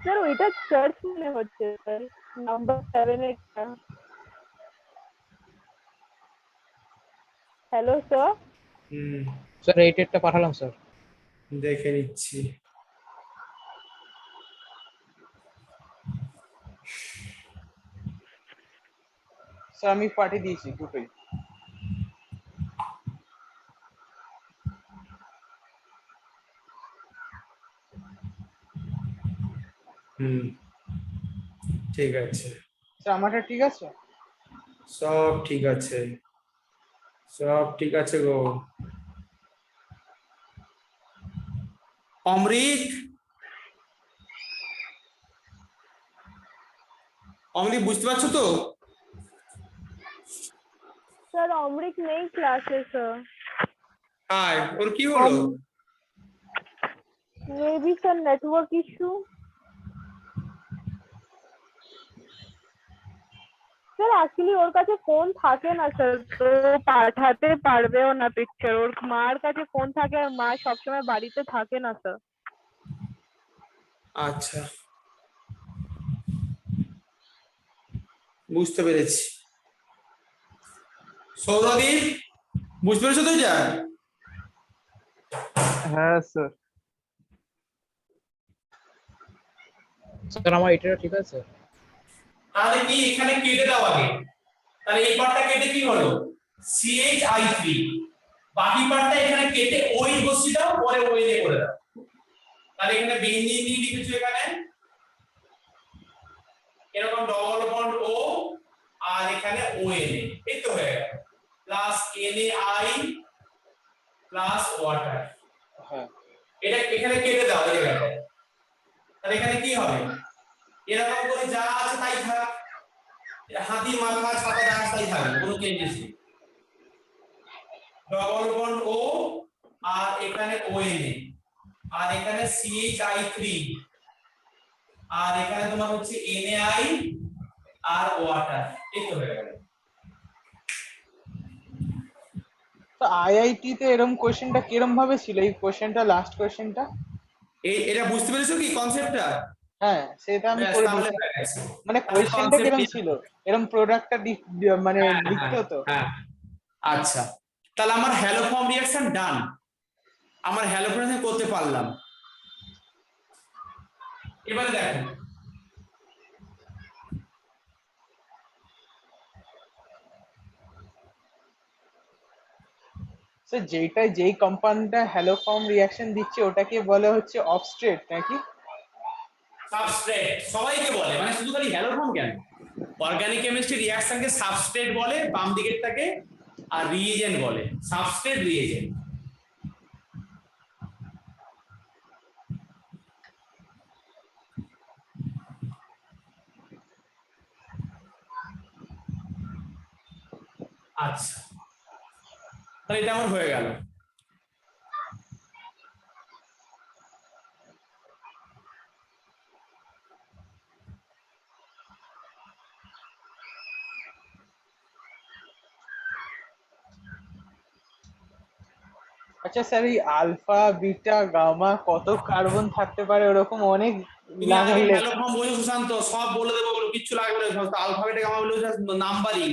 স্যার ওইটা চার্চ মনে হচ্ছে স্যার, নাম্বার 7 এরটা। Hello sir. স্যার 8 টা পাঠালাম স্যার। দেখে নিচ্ছি। স্যার আমি পাঠিয়ে দিয়েছি দুটোই। ঠিক আছে, স্যার আমারটা ঠিক আছে? সব ঠিক আছে, সব ঠিক আছে গো। অমৃত, অমৃত বুঝতে পারছো তো? স্যার অমৃত নেই ক্লাসে স্যার। হাই, ওর কি হলো? Maybe sir network issue. Sir actually ওর কাছে ফোন থাকে না স্যার, তো পাঠাতে পারবেও না পিকচার। ওর মার কাছে ফোন থাকে আর মা সবসময় বাড়িতে থাকে না স্যার। আচ্ছা বুঝতে পেরেছি। সৌরদীপ বুঝতে পেরেছো তো এটা? হ্যাঁ স্যার। স্যার আমার এটা ঠিক আছে। তাহলে কি এখানে কেটে দাও আগে, তাহলে এই পার্টটা কেটে কি হলো CHI3, বাকি পার্টটা এখানে কেটে ওই বসিয়ে দাও, পরে ওই দিয়ে করে দাও। তাহলে এখানে বেঞ্জিন দিয়ে লিখেছো এখানে এরকম ডবল বন্ড ও, আর এখানে ONA, এই তো হয়ে গেল, প্লাস NaI প্লাস ওয়াটার। হ্যাঁ এটা এখানে কেটে দাও এই জায়গাটা। তাহলে এখানে কি হবে, এরকম করে যা আছে তাই থাক, হাতির মাথা ছাতা যা আছে তাই থাকবে, কোনো চেঞ্জেস নেই। ডবল বন্ড ও, আর এখানে ONA, আর এখানে CHI3, আর এখানে তোমার হচ্ছে NaI আর ওয়াটার, এই তো হয়ে গেল। তো আইআইটি তে এরকম কোশ্চেনটা কিরম ভাবে ছিল, এই কোশ্চেনটা লাস্ট কোশ্চেনটা? এটা বুঝতে পেরেছো কি কনসেপ্টটা? হ্যাঁ সেটা আমি ব্যাস করে তাহলে দিয়েছি। হয়ে গেছে। মানে তাহলে কোশ্চেনটা concept কিরম clear? ছিল, এরকম প্রোডাক্টটা মানে হ্যাঁ লিখতে হ্যাঁ হতো? হ্যাঁ, আচ্ছা তাহলে আমার হ্যালো ফর্ম রিঅ্যাকশন ডান, আমার হ্যালো ফর্ম করতে পারলাম। এবারে দেখো স্যার যেই কোম্পানিটা হ্যালোফর্ম রিয়াকশন দিচ্ছে ওটাকে বলে হচ্ছে অবস্ট্রেট নাকি? সাবস্ট্রেট সবাইকে বলে, মানে শুধু খালি হ্যালোফর্ম কেন, অর্গানিক কেমিস্ট্রি রিঅ্যাকশনকে সাবস্ট্রেট বলে বাম দিকেরটাকে, আর রিএজেন্ট বলে সাবস্ট্রেট রিএজেন্ট। আচ্ছা, তাহলে এটা আমার হয়ে গেল। আচ্ছা স্যার, এই আলফা বিটা গামা কত কার্বন থাকতে পারে ওরকম অনেক তুমি আগে লাগালে? হ্যালোফর্ম বোঝো সুশান্ত, সব বলে দেবো, ওগুলো কিচ্ছু লাগবে না, আলফাবেটে গামা বলে জাস্ট নাম্বারিং,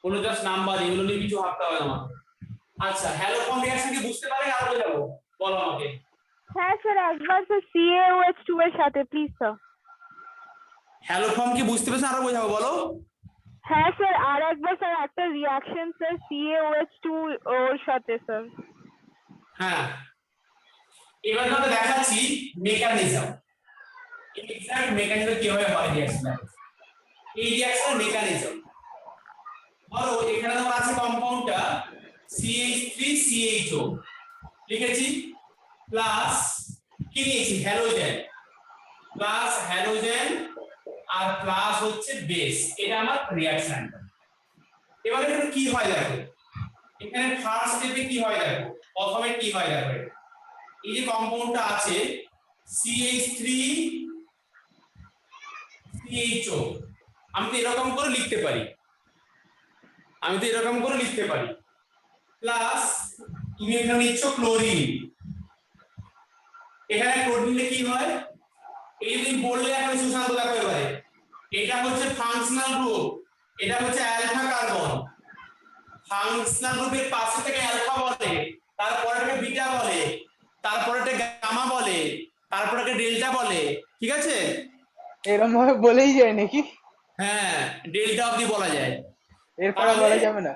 ওগুলো জাস্ট নাম্বারিং, এগুলো নিয়ে কিছু ভাবতে হবে না। আচ্ছা, হ্যালোফর্ম রিঅ্যাকশন কি বুঝতে পারে আর বোঝাবো, বলো আমাকে। হ্যাঁ স্যার, একবার স্যার CaOH2 এর সাথে প্লিজ স্যার। হ্যালোফর্ম কি বুঝতে পেরেছো, আরো বোঝাবো বলো। হ্যাঁ স্যার, আর একবার স্যার একটা রিয়াকশন স্যার CaOH2 ওর সাথে স্যার। হ্যাঁ, এবার তোমাকে দেখাচ্ছি মেকানিজম, এক্সাক্ট মেকানিজম কিভাবে হয় রিঅ্যাকশন, এই রিঅ্যাকশনের মেকানিজম। ধরো এখানে তোমার আছে কম্পাউন্ডটা CH3CHO লিখেছি, প্লাস কি নিয়েছি হ্যালোজেন, প্লাস হ্যালোজেন আর প্লাস হচ্ছে বেস, এটা আমার রিঅ্যাকশনটা। এবার এখানে কি হয় দেখো, এখানে ফার্স্ট স্টেপে কি হয় দেখো, প্রথমে কি হয় দেখো, এই যে কম্পাউন্ডটা আছে CH3CHO, আমি তো এরকম করে লিখতে পারি, প্লাস তুমি এখানে নিচ্ছ ক্লোরিন, এখানে ক্লোরিনে কি হয়, এই যদি বললে এখন সুশান্ত দেখো এবারে, এটা হচ্ছে ফাংশনাল গ্রুপ, এটা হচ্ছে অ্যালফা কার্বন, ফাংশনাল গ্রুপের পাশে থেকে অ্যালফা বলে, তারপরেটাকে বিটা বলে, তারপরেটা গামা বলে, তারপরেটাকে ডেল্টা বলে, ঠিক আছে? এরকম ভাবে বলেই যায় নাকি? হ্যাঁ, ডেল্টা অবধি বলা যায়। এরপরে তাহলে বলা যাবে না?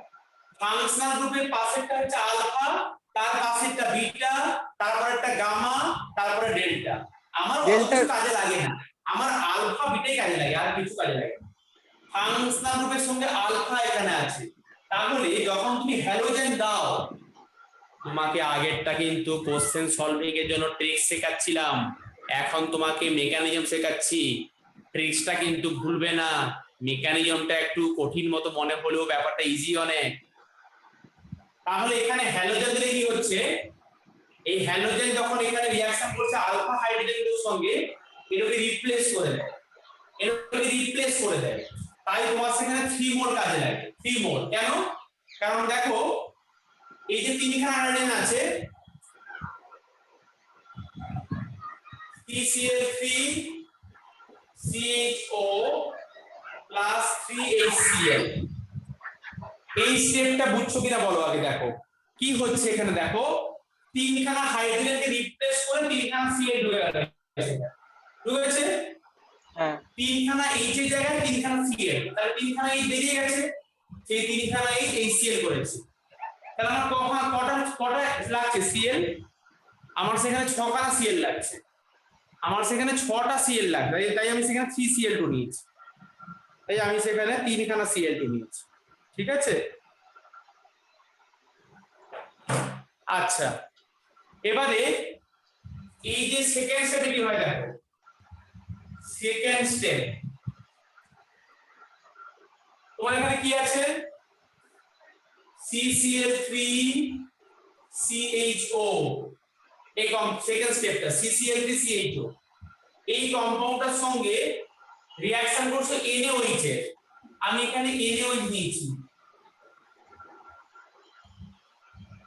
ফাংশনাল গ্রুপের পাশেরটা হচ্ছে আলফা, তার পাশেরটা বিটা, তারপর একটা গামা, তারপরে ডেল্টা। আমার অত ডেল্টা? কিছু কাজে লাগে না, আমার আলফা বিটাই কাজে লাগে, আর কিছু কাজে লাগে না। ফাংশনাল গ্রুপের সঙ্গে আলফা এখানে আছে, তাহলে যখন তুমি হ্যালোজেন দাও, তোমাকে আগেরটা কিন্তু কোশ্চেন সলভিং এর জন্য ট্রিক্স শেখাচ্ছিলাম, এখন তোমাকে মেকানিজম শেখাচ্ছি, ট্রিক্সটা কিন্তু ভুলবে না, মেকানিজমটা একটু কঠিন মতো মনে হলেও ব্যাপারটা ইজি অনেক। তাহলে এখানে হ্যালোজেন দিলে কি হচ্ছে, এই হ্যালোজেন যখন এখানে রিঅ্যাকশন করছে আলফা হাইড্রোজেনের সঙ্গে, এটাকে রিপ্লেস করে দেয়, তাই তোমার সেখানে 3 মোল কাজে লাগে। 3 মোল কেন? কারণ দেখো এই যে তিনখানা হাইড্রোজেন আছে, CCl3CHO প্লাস 3HCl, এই স্টেপটা বুঝছো কিনা বলো আগে। দেখো কি হচ্ছে এখানে, দেখো তিনখানা হাইড্রোজেনকে রিপ্লেস করে তিনখানা Cl ঢুকেছে, হ্যাঁ। তিনখানা H এর জায়গায় তিনখানা Cl, তাহলে তিনখানা H বেরিয়ে গেছে, সেই তিনখানা H HCl করেছে, তাহলে আমার কটা লাগছে Cl, আমার সেখানে 6খানা Cl লাগছে, আমার সেখানে 6টা Cl লাগবে, তাই আমি সেখানে 3Cl2 নিয়েছি, তাই আমি সেখানে 3খানা Cl2 নিয়েছি, ঠিক আছে? আচ্ছা, এবারে এই যে সেকেন্ড স্টেপে কি হয় দেখো, সেকেন্ড স্টেপ তোমার এখানে কি আছে, CCl3CHO, এই সেকেন্ড স্টেপটা CCl3CHO, এই কম্পাউন্ডটার সঙ্গে রিঅ্যাকশন করছে NaOH এর, আমি এখানে NaOH নিয়েছি,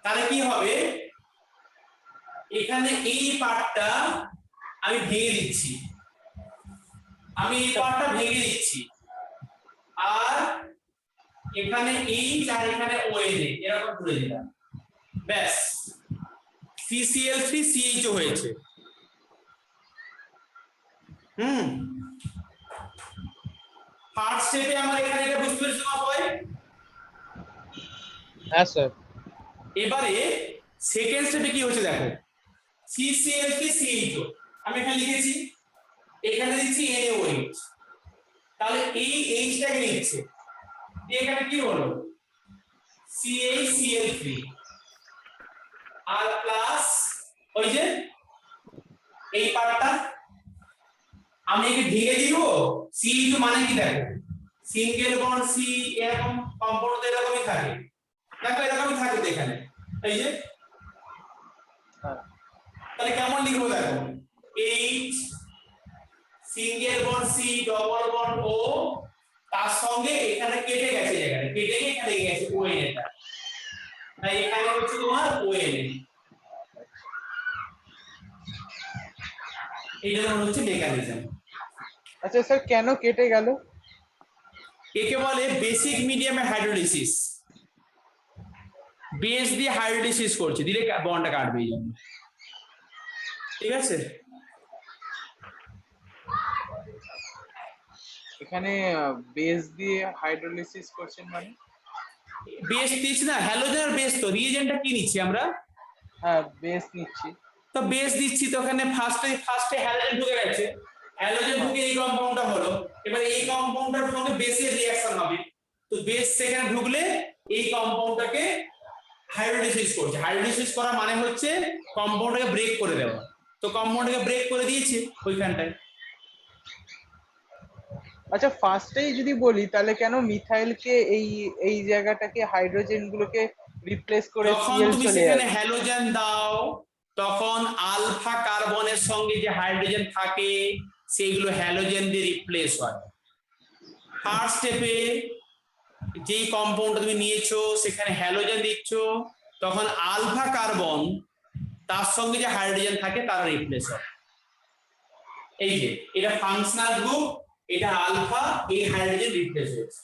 তাহলে কি হবে, এখানে এই পার্টটা আমি ভেঙে দিচ্ছি, আর এখানে H আর এখানে OH এরকম করে দিলাম, ব্যাস CCl3CHO হয়েছে। ফার্স্ট স্টেপে আমরা এখানে এটা বুঝতে পেরেছি না সবাই? হ্যাঁ স্যার। এবারে সেকেন্ড স্টেপে কি হচ্ছে দেখো, CCl3 CH2 আমি এখানে লিখেছি, এখানে দিচ্ছি NaOH, তাহলে এই Hটাকে নিচ্ছে, এখানে কি হলো CaCl3 আর প্লাস ওই যে এই পার্টটা আমি একে ভেঙে দিব। CH2 মানে কি দেখো, সিঙ্গেল বন্ড C এরকম কম্পাউন্ড এরকমই থাকে, দেখো এরকমই থাকে তো এখানে, এই যে তাহলে কেমন লিখবো দেখো, H single bond C double bond O, তার সঙ্গে এখানে কেটে গেছে, এখানে কেটে গিয়ে এখানে গেছে ON, এটা তাই এখানে হচ্ছে তোমার ON, এইটা হচ্ছে মেকানিজম। আচ্ছা স্যার, কেন কেটে গেল? একে বলে বেসিক মিডিয়ামে হাইড্রোলিসিস, বেস দিয়ে হাইড্রোলিসিস করছে, দিলে বন্ডটা কাটবে এই জন্য, ঠিক আছে। এখানে বেস দিয়ে হাইড্রোলিসিস করছেন মানে? বেস দিচ্ছি না, হ্যালোজেনের বেস, তো রিএজেন্টটা কি নিচ্ছি আমরা, হ্যাঁ বেস নিচ্ছি। তো বেস দিচ্ছি, তো ওখানে ফার্স্টে হ্যালোজেন ঢুকে গেছে, হ্যালোজেন ঢুকে এই কম্পাউন্ডটা হলো, এবার এই কম্পাউন্ডটার সঙ্গে বেসের রিঅ্যাকশন হবে, তো বেস সেখানে ঢুকলে এই কম্পাউন্ডটাকে হাইড্রোলিসিস করছে, হাইড্রোলিসিস করা মানে হচ্ছে কম্পাউন্ডটাকে ব্রেক করে দেওয়া, তো কম্পাউন্ডটাকে ব্রেক করে দিয়েছে ওইখানটায়। আচ্ছা ফার্স্টেই যদি বলি তাহলে কেন মিথাইলকে এই এই জায়গাটাকে হাইড্রোজেন গুলোকে রিপ্লেস করে যখন সিএল তুমি চলে সেখানে যাবে? হ্যালোজেন দাও, তখন আলফা কার্বনের সঙ্গে যে হাইড্রোজেন থাকে সেগুলো হ্যালোজেন দিয়ে রিপ্লেস হয়। ফার্স্ট স্টেপে যেই কম্পাউন্ডটা তুমি নিয়েছো সেখানে হ্যালোজেন দিচ্ছ, তখন আলফা কার্বন তার সঙ্গে যে হাইড্রোজেন থাকে তারা রিপ্লেস হয়। এই যে এটা ফাংশনাল গ্রুপ, এটা আলফা, এই হাইড্রোজেন রিপ্লেস হয়েছে।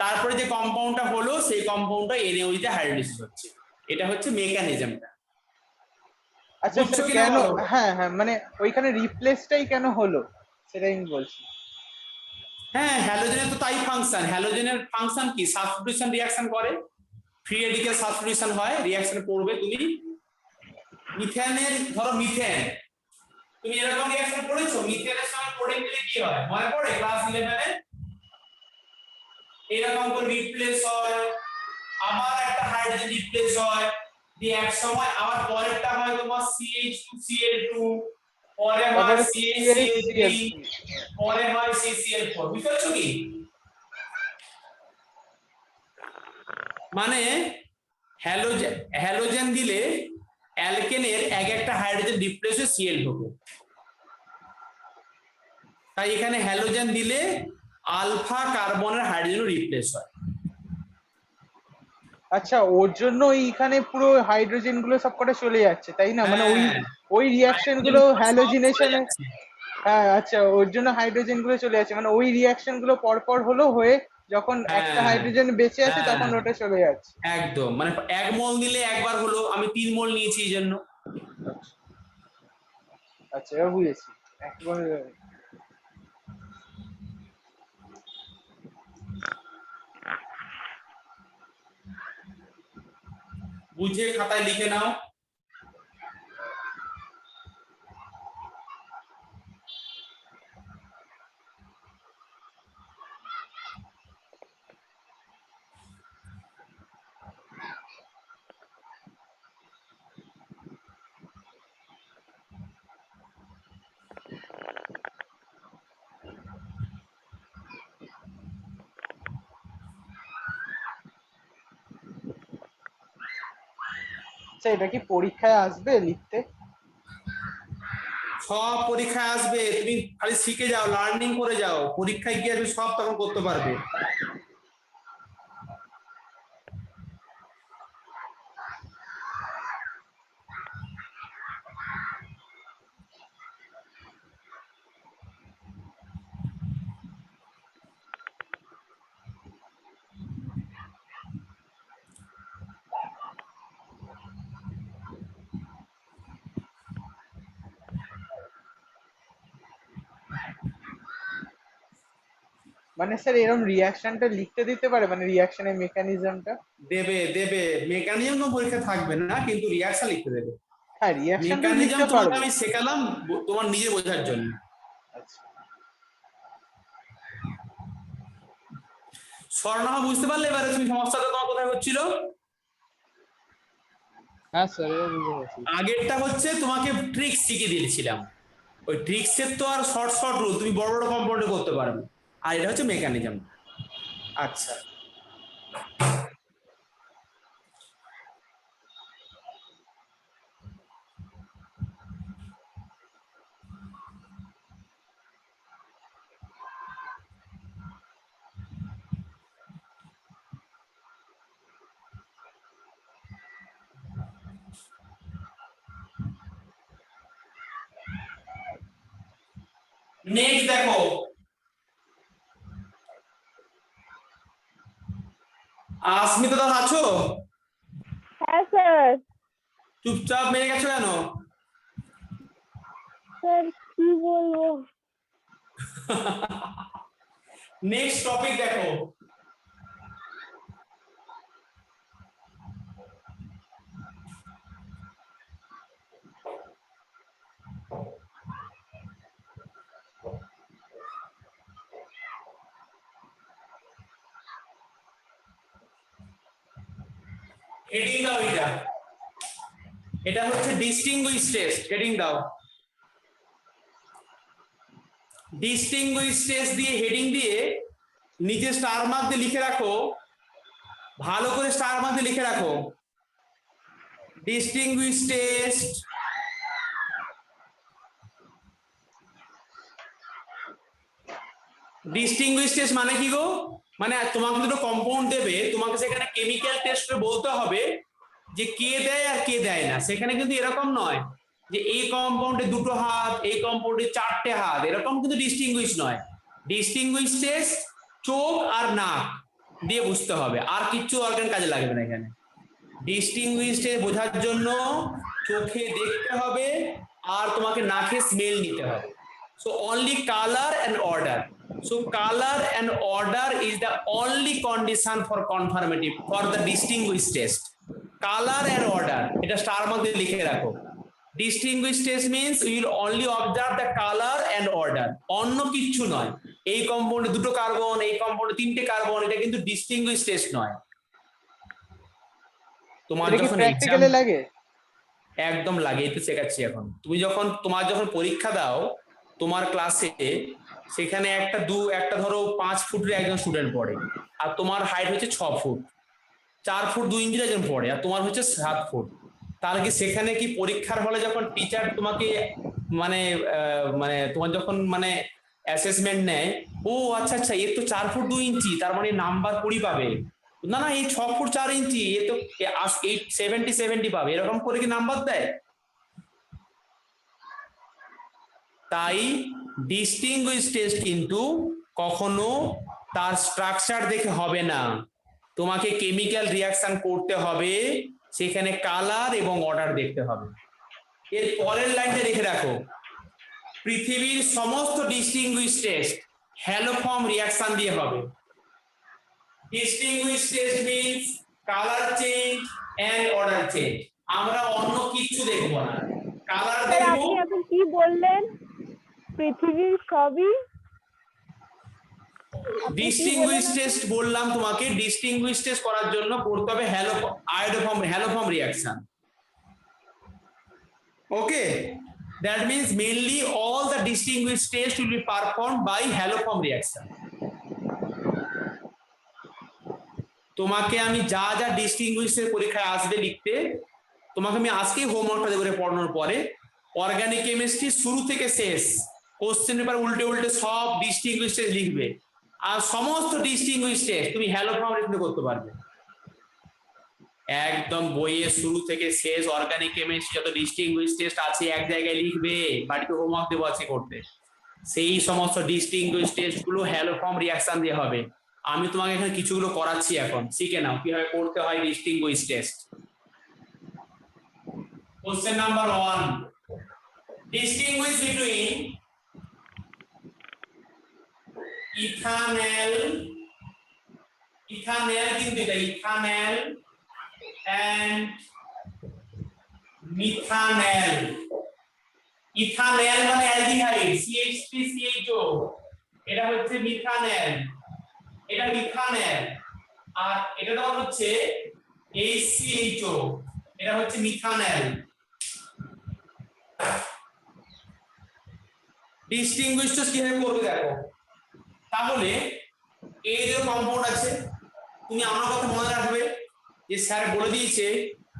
তারপরে যে কম্পাউন্ডটা হলো সেই কম্পাউন্ডটা NaOH তে হাইড্রোলিসিস হচ্ছে, এটা হচ্ছে মেকানিজমটা। আচ্ছা বুঝছো স্যার কিনা কেন? বলো? হ্যাঁ হ্যাঁ, মানে ওইখানে রিপ্লেসটাই কেন হলো সেটাই আমি বলছি। হ্যাঁ, হ্যালোজেনের তো তাই ফাংশন, হ্যালোজেনের ফাংশন কি, সাবস্টিটিউশন রিঅ্যাকশন করে, ফ্রি রেডিক্যাল সাবস্টিটিউশন হয়, রিঅ্যাকশন করবে তুমি মিথেনের, ধরো মিথেন, তুমি এরকম রিঅ্যাকশন করেছো, মিথেনের সঙ্গে কোডিং দিলে কি হয় মনে পড়ে ক্লাস 11 এ, এরকম করে রিপ্লেস হয়, আবার একটা হাইড্রোজেন রিপ্লেস হয়, দিয়ে এক সময় আবার পরেরটা হয় তোমার CH2Cl2, পরে হয় তারপরে CH3, CH পরে হয় CCl4, বুঝতে পারছো কি? মানে হ্যালোজেন দিলে অ্যালকেনের এক একটা হাইড্রোজেন রিপ্লেস হয়ে Cl ঢোকে, তাই এখানে হ্যালোজেন দিলে আলফা কার্বনের হাইড্রোজেন রিপ্লেস হয়। আচ্ছা, ওর জন্য এইখানে পুরো হাইড্রোজেন গুলো সবকটা চলে যাচ্ছে তাই না? মানে ওই হ্যাঁ, ওই রিয়াকশন হাইড্রোজেন গুলো সব চলে হ্যালোজিনেশনে। যাচ্ছে। হ্যাঁ আচ্ছা, ওর জন্য হাইড্রোজেন গুলো চলে যাচ্ছে, মানে ওই রিয়াকশন গুলো পরপর হলো হয়ে যখন একটা হ্যাঁ হাইড্রোজেন বেঁচে আছে তখন হ্যাঁ, ওটা চলে যাচ্ছে। একদম, মানে 1 মোল নিলে একবার হলো, আমি 3 মোল নিয়েছি এই জন্য। আচ্ছা এবার বুঝেছি একবারে। বুঝে খাতায় লিখে নাও। আচ্ছা এটা কি পরীক্ষায় আসবে লিখতে? সব পরীক্ষায় আসবে, তুমি খালি শিখে যাও, লার্নিং করে যাও, পরীক্ষায় গিয়ে তুমি সব তখন করতে পারবে। মানে স্যার এরকম রিয়াকশনটা লিখতে দিতে পারে, মানে রিয়াকশনের মেকানিজমটা? দেবে দেবে, মেকানিজম তো পরীক্ষা থাকবে না, কিন্তু রিয়াকশন লিখতে দেবে। হ্যাঁ, রিয়াকশন তো মেকানিজম লিখতে তোমাকে পারবো। আমি শেখালাম তোমার নিজে বোঝার জন্য। আচ্ছা। স্বর্ণা বুঝতে পারলে এবারে তুমি সমস্যাটা তোমার কোথায় হচ্ছিল? হ্যাঁ স্যার, এবার বুঝতে পারছি। আগেরটা হচ্ছে তোমাকে ট্রিক্স শিখিয়ে দিয়েছিলাম, ওই ট্রিক্সের তো আর শর্ট শর্ট রুল তুমি বড় বড় কম্পাউন্ডে করতে পারবে, আর এটা হচ্ছে মেকানিজম। আচ্ছা, নেক্সট দেখো, আসমিতা দাস আছো? হ্যাঁ স্যার। চুপচাপ মেরে গেছো কেন? স্যার কি বলবো? নেক্সট টপিক দেখো, হেডিং দাও এটা, এটা হচ্ছে ডিস্টিংগুইশ টেস্ট, হেডিং দাও। ডিস্টিংগুইশ টেস্ট দিয়ে হেডিং দিয়ে নিচে স্টার মার্ক দিয়ে লিখে রাখো, ভালো করে স্টার মার্ক দিয়ে লিখে রাখো, ডিস্টিংগুইশ টেস্ট ডিস্টিংগুইশ টেস্ট মানে কি গো? মানে তোমাকে দুটো কম্পাউন্ড দেবে, তোমাকে সেখানে কেমিক্যাল টেস্ট করে বলতে হবে যে কে দেয় আর কে দেয় না। সেখানে কিন্তু এরকম নয় যে এই কম্পাউন্ডে দুটো হাত, এই কম্পাউন্ডে চারটে হাত, এরকম কিন্তু ডিস্টিংগুইশ নয়। ডিস্টিংগুইশ টেস্ট চোখ আর নাক দিয়ে বুঝতে হবে, আর কিচ্ছু অর্গান কাজে লাগবে না এখানে। ডিস্টিংগুইশ টেস্ট বোঝার জন্য চোখে দেখতে হবে আর তোমাকে নাকে স্মেল নিতে হবে। So only color and order. So color and order is the only condition for confirmative for the distinguished test. Color and order, এটা স্টার মধ্যে লিখে রাখো। Distinguished test means we will only observe the color and order, অন্য কিচ্ছু নয়। এই কম্পাউন্ডে দুটো carbon, এই কম্পাউন্ডে তিনটে কার্বন, এটা কিন্তু distinguished test নয়। তোমার এটা কি যখন এক্সাম প্র্যাকটিক্যালে লাগে? একদম লাগে, এই তো শেখাচ্ছি এখন। তুমি যখন যখন পরীক্ষা দাও তোমার ক্লাসে, সেখানে একটা ধরো 5 ফুটের একজন স্টুডেন্ট পড়ে, আর তোমার হাইট হচ্ছে 6 ফুট, 4 ফুট 2 ইঞ্চির একজন পড়ে, আর তোমার হচ্ছে 7 ফুট। তাহলে কি সেখানে কি পরীক্ষার হলে যখন টিচার তোমাকে মানে মানে তোমার যখন মানে অ্যাসেসমেন্ট নেয়, ও আচ্ছা আচ্ছা এর তো 4 ফুট 2 ইঞ্চি, তার মানে নাম্বার 20 পাবে, না না এই 6 ফুট 4 ইঞ্চি এ তো 70 পাবে, এরকম করে কি নাম্বার দেয়? তাই ডিস্টিংগুইশ টেস্ট কিন্তু কখনো তার স্ট্রাকচার দেখে হবে না, তোমাকে কেমিক্যাল রিয়াকশন করতে হবে, সেখানে কালার এবং অর্ডার দেখতে হবে। এর পরের লাইনটা রেখে রাখো, পৃথিবীর সমস্ত ডিস্টিংগুইশ টেস্ট হ্যালোফর্ম রিয়াকশন দিয়ে হবে। Distinguish test means colour change and order change, আমরা অন্য কিছু দেখবো না, কালার স্যার দেখবো। আপনি এখন কি বললেন? পৃথিবীর সবই ডিস্টিংগুইশ টেস্ট বললাম তোমাকে, ডিস্টিংগুইশ টেস্ট করার জন্য করতে হবে haloform reaction. Okay, that means mainly all the distinguished tests will be performed by haloform reaction. তোমাকে আমি যা যা ডিস্টিংগুইশ এর পরীক্ষায় আসবে লিখতে, তোমাকে আমি আজকেই হোমওয়ার্কটা দেবো পড়ানোর পরে। অর্গানিক কেমিস্ট্রি শুরু থেকে শেষ কোশ্চেন পেপার উল্টে উল্টে সব ডিস্টিংগুইশ টেস্ট লিখবে, আর সমস্ত ডিস্টিংগুইশ টেস্ট তুমি হ্যালোফর্ম রিয়াকশন করতে পারবে। একদম বইয়ের শুরু থেকে শেষ অর্গানিক কেমিস্ট্রি যত ডিস্টিংগুইশ টেস্ট আছে এক জায়গায় লিখবে, বাড়িতে হোমওয়ার্ক দেবো আছে করতে। সেই সমস্ত ডিস্টিংগুইশ টেস্ট গুলো হ্যালোফর্ম রিয়াকশন দিয়ে হবে। আমি তোমাকে এখানে কিছুগুলো করাচ্ছি, এখন শিখে নাও কিভাবে করতে হয় distinguished test. Question number 1, distinguish between ethanol, ethanol কিন্তু এটা ইথানল এন্ড মিথানল। ইথানল মানে অ্যালডিহাইড CH3CHO, এটা হচ্ছে মিথানল, এটা মিথানল। আর এটা তো হচ্ছে HCHO, এটা হচ্ছে মিথানল। ডিস্টিংগুইশড কিভাবে করবে দেখো। তাহলে এই যে কম্পাউন্ড আছে, তুমি আমার কথা মনে রাখবে যে স্যার বলে দিয়েছে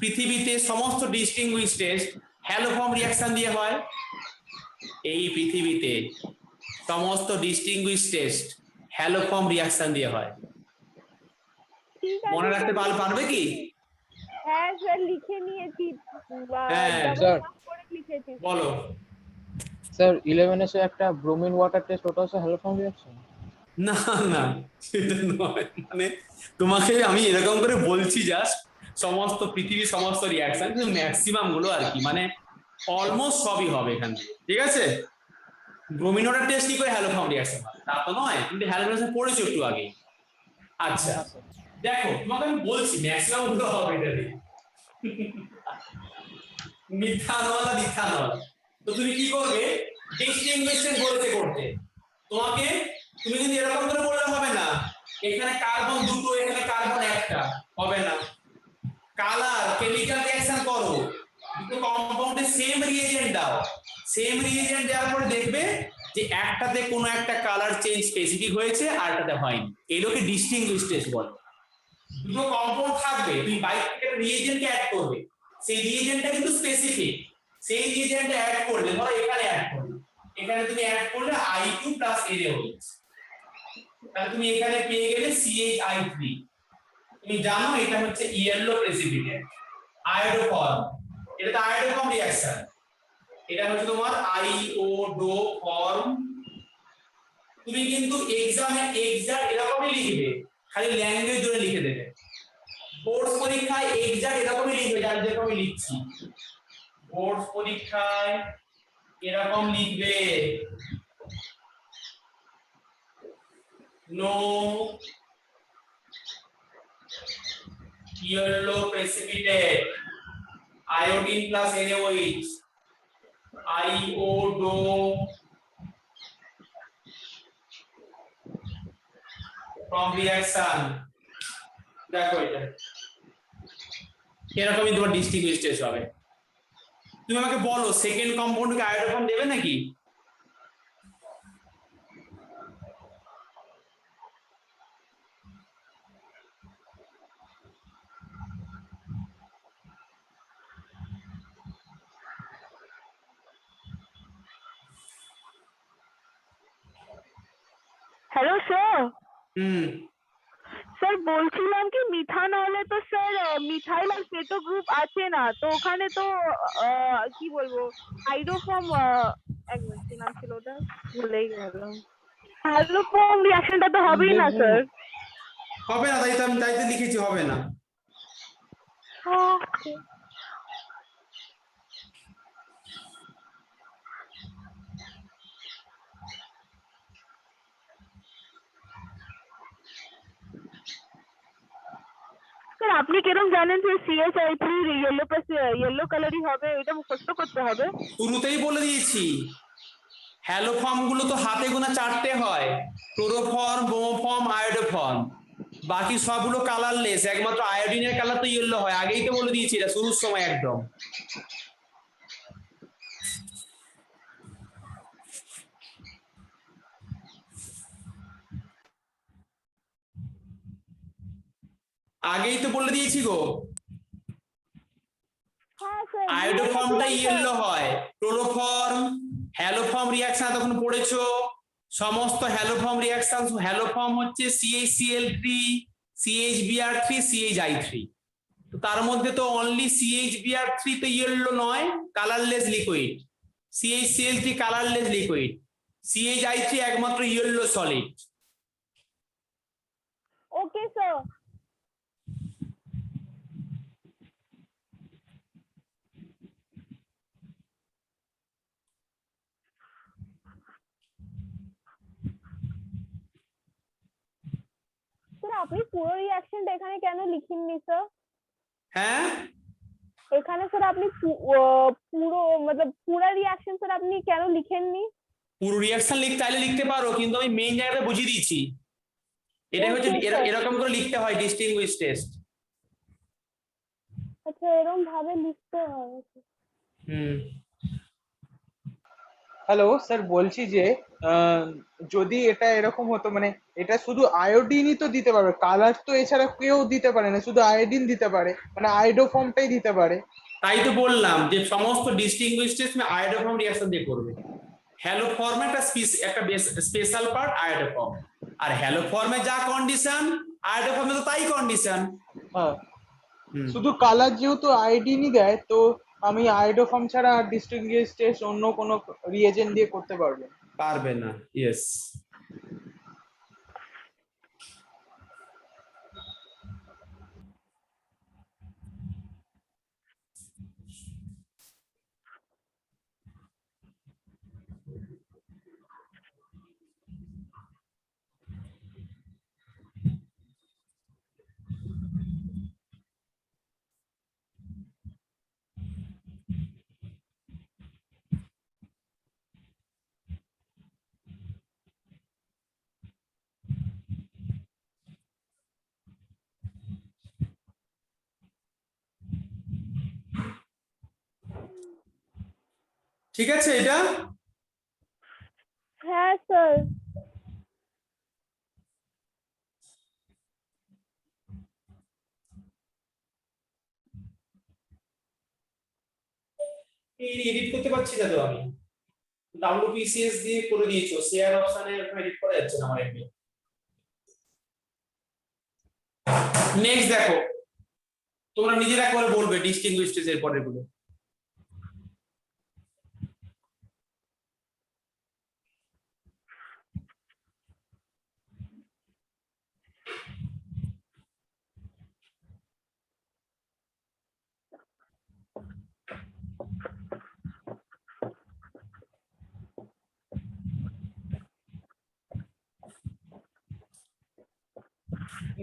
পৃথিবীতে সমস্ত ডিস্টিংগুইশড টেস্ট হ্যালোফর্ম রিঅ্যাকশন দিয়ে হয়। এই পৃথিবীতে সমস্ত ডিস্টিংগুইশড টেস্ট হ্যালোফর্ম রিঅ্যাকশন দিয়ে হয়। ঠিক মনে আছে রাখতে পারবে কি? হ্যাঁ স্যার লিখে নিয়েছি, হ্যাঁ, ডাবল স্যার। মার্ক করে লিখেছি। বলো। স্যার 11 এসে একটা ব্রোমিন ওয়াটার টেস্ট, ওটা হচ্ছে হ্যালোফর্ম রিঅ্যাকশন? না না, সেটা নয়। মানে তোমাকে আমি এরকম করে বলছি জাস্ট সমস্ত পৃথিবীর সমস্ত রিঅ্যাকশন, কিন্তু ম্যাক্সিমাম গুলো আর কি, মানে অলমোস্ট সবই হবে এখান থেকে, ঠিক আছে? ব্রোমিনোটার টেস্ট কি করে হ্যালোফর্ম রিঅ্যাকশন হয় তা তো নয়, কিন্তু হ্যালোফর্ম পড়েছো একটু আগে। আচ্ছা দেখো, তোমাকে আমি বলছি ম্যাক্সিমাম গুলো হবে এটা দিয়ে। মিথানল আর ইথানল, তো তুমি কি করবে? ডিস্টিংগুইশড বলেছে করতে তোমাকে। তুমি যদি এরকম করে বললে হবে না, এখানে কার্বন দুটো এখানে কার্বন একটা, হবে না। কালার কেমিক্যাল রিঅ্যাকশন করো, দুটো কম্পাউন্ডে সেম রিএজেন্ট দাও, সেম রিএজেন্ট দেওয়ার পরে দেখবে যে একটাতে কোনো একটা কালার চেঞ্জ স্পেসিফিক হয়েছে আর একটাতে হয়নি। এগুলোকে ডিস্টিংগুইশড টেস্ট বলে। দুটো কম্পাউন্ড থাকবে, তুমি বাইরে থেকে একটা রিএজেন্টকে অ্যাড করবে, সেই রিএজেন্টটা কিন্তু স্পেসিফিক, সেই রিএজেন্টটা অ্যাড করলে ধরো এখানে অ্যাড করলে, এখানে তুমি অ্যাড করলে I2 প্লাস NaOH, তাহলে তুমি এখানে পেয়ে গেলে CH3। তুমি জানো এটা হচ্ছে ইয়েলো প্রেসিপিটেট আয়োডোফর্ম, এটা তো আয়োডোফর্ম রিঅ্যাকশন, এটা হচ্ছে তোমার আইওডো ফর্ম। তুমি কিন্তু এক্সামে এক্সাক্ট এরকমই লিখবে, খালি ল্যাঙ্গুয়েজ ধরে লিখে দেবে। বোর্ড পরীক্ষায় এক্সাক্ট এরকমই লিখবে, যার যেরকম লিখছি বোর্ড পরীক্ষায় এরকম লিখবে। No yellow precipitate iodine plus NaOH iodo from reaction। দেখো এটা এরকমই তোমার ডিস্টিংগুইশড টেস্ট হবে। তুমি আমাকে বলো সেকেন্ড কম্পাউন্ডকে আয়োডোফর্ম দেবে নাকি? Hello sir. হুম, স্যার বলছিলাম কি মিথানলে তো স্যার মিথাইল আর কেটো গ্রুপ আছে না, তো ওখানে তো কি বলবো হাইড্রোফর্ম, এক মিনিট কি নাম ছিল ওটা, ভুলেই গেলাম। হ্যালোফর্ম রিঅ্যাকশনটা তো হবেই না স্যার। হবে না, তাই তো আমি তাই তো লিখেছি হবে না। স্যার আপনি কিরকম জানেন যে CH3 ইয়েলো কালারই হবে, এটা মুখস্থ করতে হবে? শুরুতেই বলে দিয়েছি হ্যালোফর্ম গুলো তো হাতে গোনা 4টে হয়, ক্লোরোফর্ম, ব্রোমোফর্ম, আয়োডোফর্ম। বাকি সবগুলো কালারলেস, একমাত্র আয়োডিনের কালার তো ইয়েলো হয়। আগেই তো বলে দিয়েছি এটা শুরুর সময় একদম। আগেই তো বলে দিয়েছি গো, হ্যাঁ স্যার আয়োডোফর্মটা ইয়েলো হয়, ক্লোরোফর্ম হ্যালোফর্ম রিঅ্যাকশন তখন পড়েছো। সমস্ত হ্যালোফর্ম রিঅ্যাকশন, হ্যালোফর্ম হচ্ছে CH3, CHBr3, CHI3। তো তার মধ্যে তো অনলি CHBr3 তো ইয়েলো নয়, colourless liquid. CHCl3 colourless liquid, CHI3 একমাত্র ইয়েলো সলিড। Okay sir. আপনি পুরো রিঅ্যাকশনটা এখানে কেন লিখেননি স্যার? হ্যাঁ, এখানে স্যার আপনি পুরো मतलब পুরো রিঅ্যাকশন স্যার আপনি কেন লিখেননি? পুরো রিঅ্যাকশন চাইলে লিখতে পারো, কিন্তু আমি মেইন জায়গাটা বুঝিয়ে দিয়েছি। এটা হচ্ছে Okay, sir. এরকম করে লিখতে হয় ডিস্টিংগুইশ টেস্ট। আচ্ছা, এরকম ভাবে লিখতে হয়। হুম। হ্যালো স্যার, বলছি যে আহ, যদি এটা এরকম হতো, মানে এটা শুধু আয়োডিনই তো দিতে পারবে, কালার তো এছাড়া কেউ দিতে পারে না, শুধু আয়োডিন দিতে পারে, মানে আয়োডোফর্মটাই দিতে পারে। তাই তো বললাম যে সমস্ত ডিস্টিংগুইশ টেস্ট আয়োডোফর্ম রিঅ্যাকশন দিয়ে করবে। হ্যালো ফর্মে একটা স্পেশাল পার্ট আয়োডোফর্ম, আর হ্যালো ফর্মে যা কন্ডিশন আয়োডোফর্মে তো তাই কন্ডিশন। হ্যাঁ, শুধু কালার যেহেতু আয়োডিনই দেয়, তো আমি আয়োডোফর্ম ছাড়া আর ডিস্টিংগুইশ টেস্ট অন্য কোনো রিয়েজেন্ট দিয়ে করতে পারবো না। পারবে না, ইয়েস। ঠিক আছে এটা। হ্যাঁ স্যার। এই এডিট করতে পারছি না তো আমি, WPCS দিয়ে করে দিয়েছো, শেয়ার অপশনে এডিট করা যাচ্ছে না আমার এমনি। নেক্সট দেখো, তোমরা নিজেরা করে বলবে ডিস্টিংগুইশ টেস্ট এর পরের গুলো।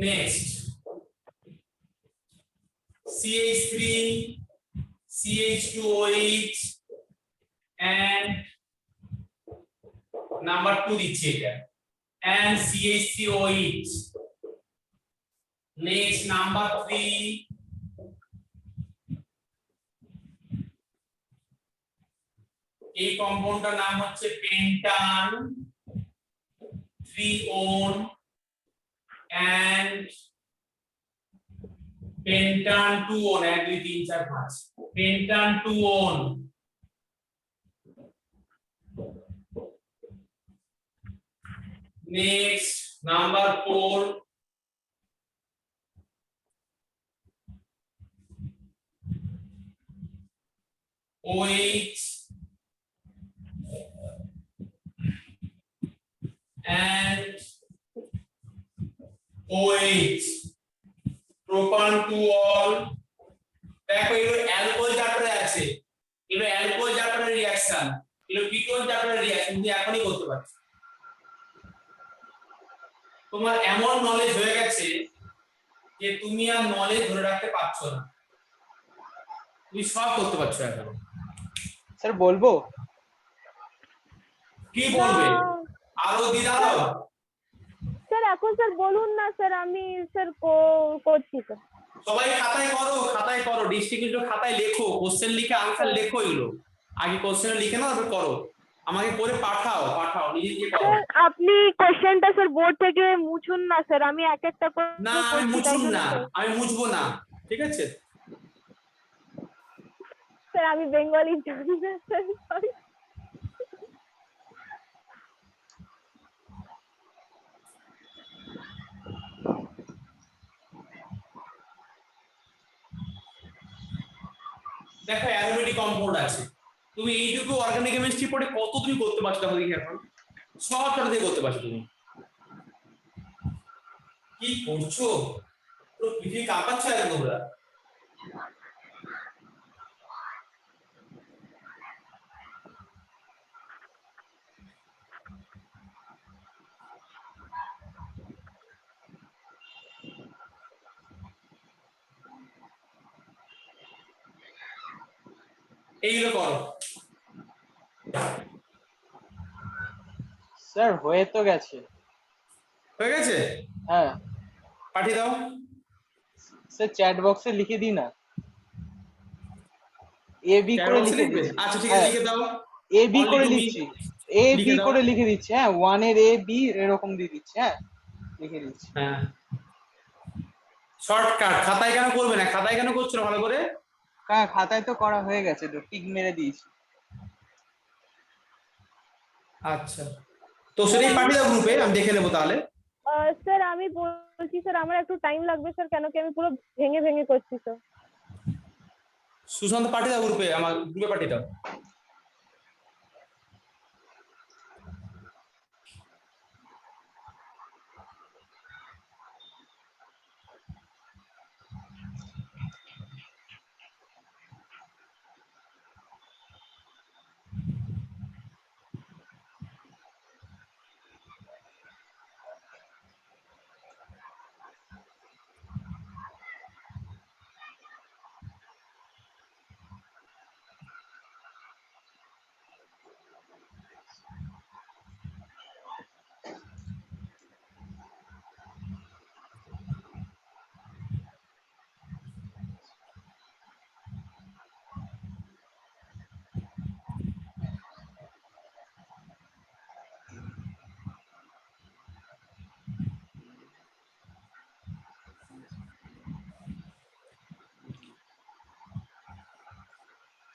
Next CH3 CH2OH and number 2 দিচ্ছি এটা, and CH3OH। নেক্সট নাম্বার 3 এই কম্পাউন্ডটার নাম হচ্ছে পেন্টান 3 on and পেন্টান 2 on, 1 2 3 4 5, পেন্টান 2 on। Next number 4 OH and OH, প্রোপান 2 all। দেখো এগুলো অ্যালকোহল চ্যাপ্টারে আছে, এগুলো অ্যালকোহল চ্যাপ্টারের রিঅ্যাকশন, এগুলো কিটোন চ্যাপ্টারের রিঅ্যাকশন, তুমি এখনই করতে পারছো। তোমার এমন নলেজ হয়ে গেছে যে তুমি আর নলেজ ধরে রাখতে পারছো না, তুমি সব করতে পারছো এখন। স্যার বলবো? কি বলবে? আরো দি দাও। স্যার এখন স্যার বলুন না স্যার, আমি স্যার করছি স্যার। সবাই খাতায় করো, খাতায় করো, ডিস্ট্রিক্ট খাতায় লেখো, কোশ্চেন লিখে আনসার লেখো, এগুলো আগে কোশ্চেন লিখে নাও, তারপর করো, আমাকে করে পাঠাও, নিজে নিজে করো। স্যার আপনি কোশ্চেনটা স্যার বোর্ড থেকে মুছুন না স্যার, আমি এক একটা করে না আমি মুছুন না, আমি মুছবো না, ঠিক আছে? স্যার আমি বেঙ্গলি জানি না স্যার, সরি। দেখো অ্যারোমেটিক কম্পাউন্ড আছে, তুমি এইটুকু অর্গানিক কেমিস্ট্রি পড়ে কত তুমি করতে পারছো দেখো দেখি, এখন সব চলে দিয়ে করতে পারছো তুমি। কি করছো? পুরো পৃথিবী কাঁপাচ্ছে এখন তোমরা। এইগুলো করো। স্যার হয়ে তো গেছে। হয়ে গেছে, হ্যাঁ পাঠিয়ে দাও। স্যার, চ্যাট বক্সে লিখে দিই না, এ বি চ্যাট করে বক্সে লিখে লিখবে? দিচ্ছি। আচ্ছা ঠিক আছে, হ্যাঁ, লিখে দাও। এ বি অনলি করে টু মি, লিখছি, এ বি লিখে দাও। করে লিখে দিচ্ছি। হ্যাঁ, ওয়ানের এ বি এরকম দিয়ে দিচ্ছি। হ্যাঁ, লিখে দিচ্ছি। হ্যাঁ, শর্টকাট। খাতায় কেন করবে না? খাতায় কেন করছো না ভালো করে? হ্যাঁ, খাতায় তো করা হয়ে গেছে, তো টিক মেরে দিয়েছি। আচ্ছা, তো সেটাই পাঠিয়ে দাও গ্রুপে, আমি দেখে নেবো তাহলে। স্যার আমি বলছি স্যার আমার একটু টাইম লাগবে স্যার, কেন কি আমি পুরো ভেঙে ভেঙে করছি স্যার। সুশান্ত পাঠিয়ে দাও গ্রুপে, আমার গ্রুপে পাঠিয়ে দাও।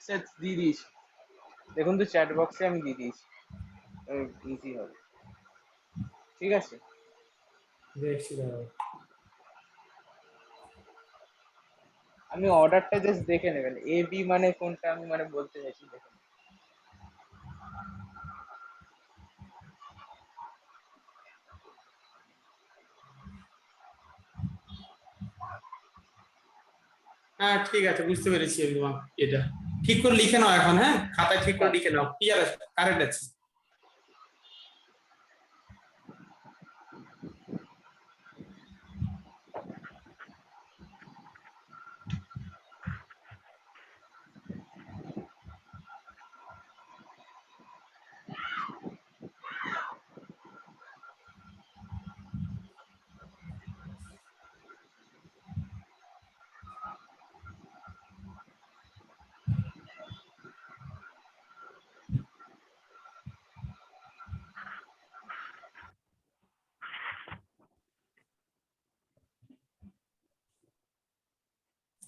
স্যার দিয়ে দিয়েছি, দেখুন তো চ্যাট বক্সে আমি দিয়ে দিয়েছি, ইজি হবে। ঠিক আছে, দেখছি দাঁড়াও। আমি অর্ডারটা জাস্ট দেখে নেবেন, এ বি মানে কোনটা আমি মানে বলতে চাইছি, দেখুন। হ্যাঁ ঠিক আছে, বুঝতে পেরেছি আমি তোমার এটা। ঠিক করে লিখে নাও এখন, হ্যাঁ খাতায় ঠিক করে হ্যাঁ, লিখে নাও, ক্লিয়ার আছে, কারেক্ট আছে।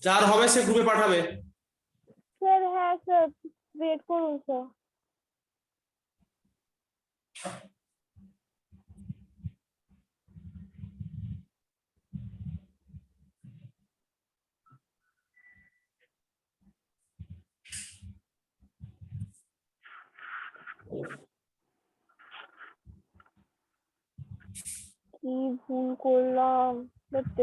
যার হবে সে গ্রুপে পাঠাবে। স্যার হ্যাঁ স্যার, ওয়েট করুন স্যার। কি ভুল করলাম, ধ্যাৎ।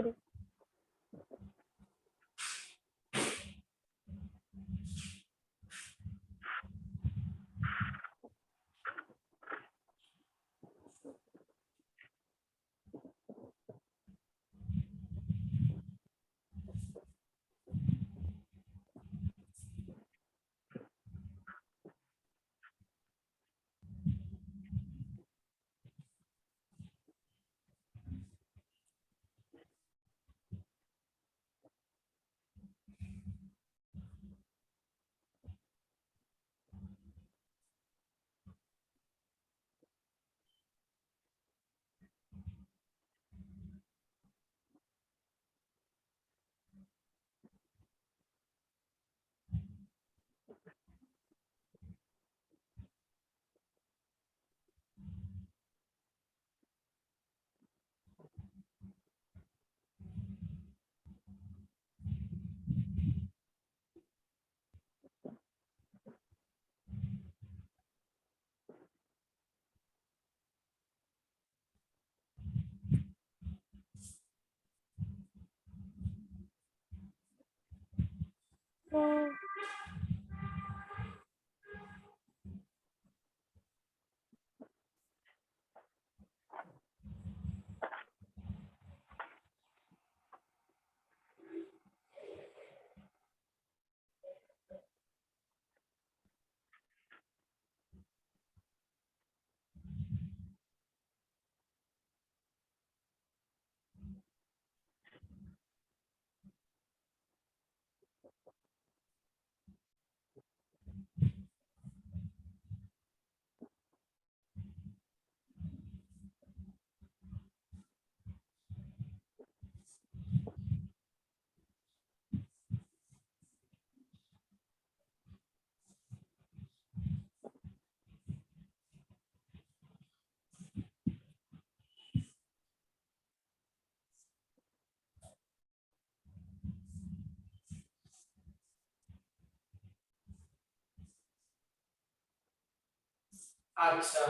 আচ্ছা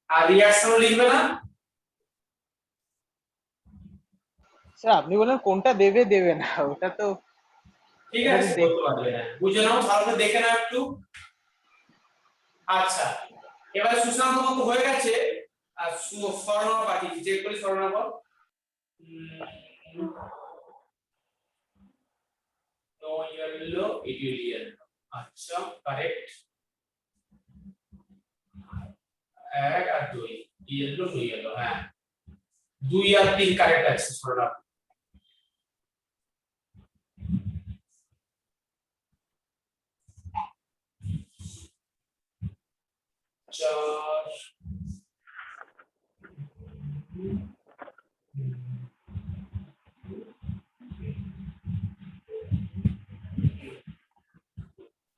আর রিঅ্যাকশনও লিখবে না? স্যার আপনি বলেন কোনটা দেবে দেবে না, ওটা তো ঠিক এবারে আছে, দেখ। বলতে পারবে না, বুঝে নাও, ভালো করে দেখে নাও একটু। আচ্ছা এবার সুশান্ত মতো হয়ে গেছে। আর স্বর্ণা পাঠিয়েছি, চেক করি স্বর্ণা বল। No yellow, ideal. আচ্ছা কারেক্ট, এক আর দুই, ইয়েলো নো ইয়েলো, হ্যাঁ 2 আর 3 কারেক্ট আছে স্বর্ণা। চার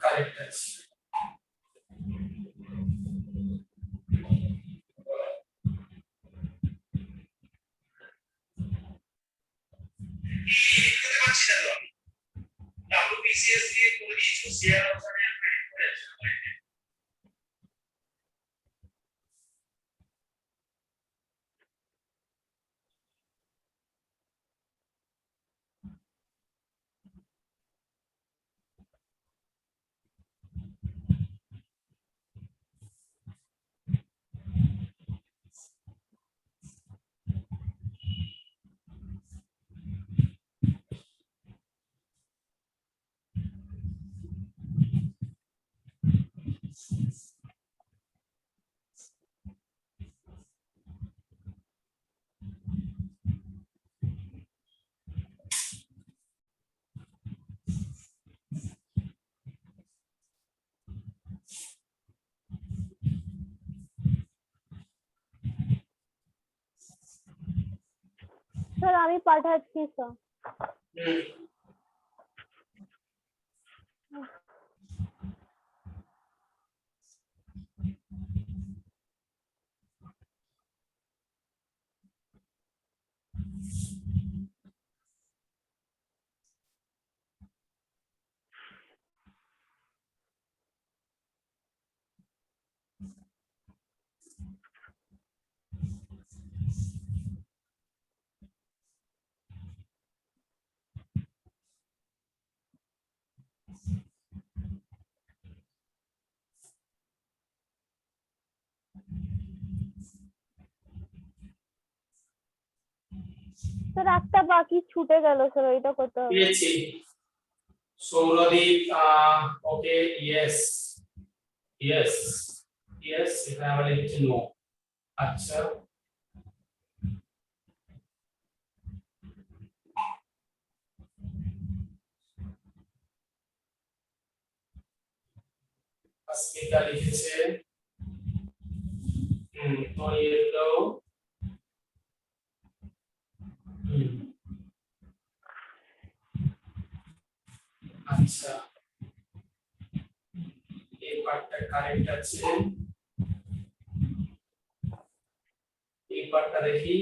কারেক্ট আছে। WBCS দিয়ে করে দিয়েছো, শেয়ার অপশনে ক্লিক করেছো। স্যার আমি পাঠাচ্ছি স্যার। স্যার একটা বাকি ছুটে গেল স্যার, ওইটা করতে হবে। পেয়েছি Sourodip, okay yes yes yes, এখানে আমরা লিখছি নো। আচ্ছা अस्मिता লিখেছে নো ইয়েলো। আচ্ছা এই পার্টটা কারেক্ট আছে, এই পার্টটা দেখি।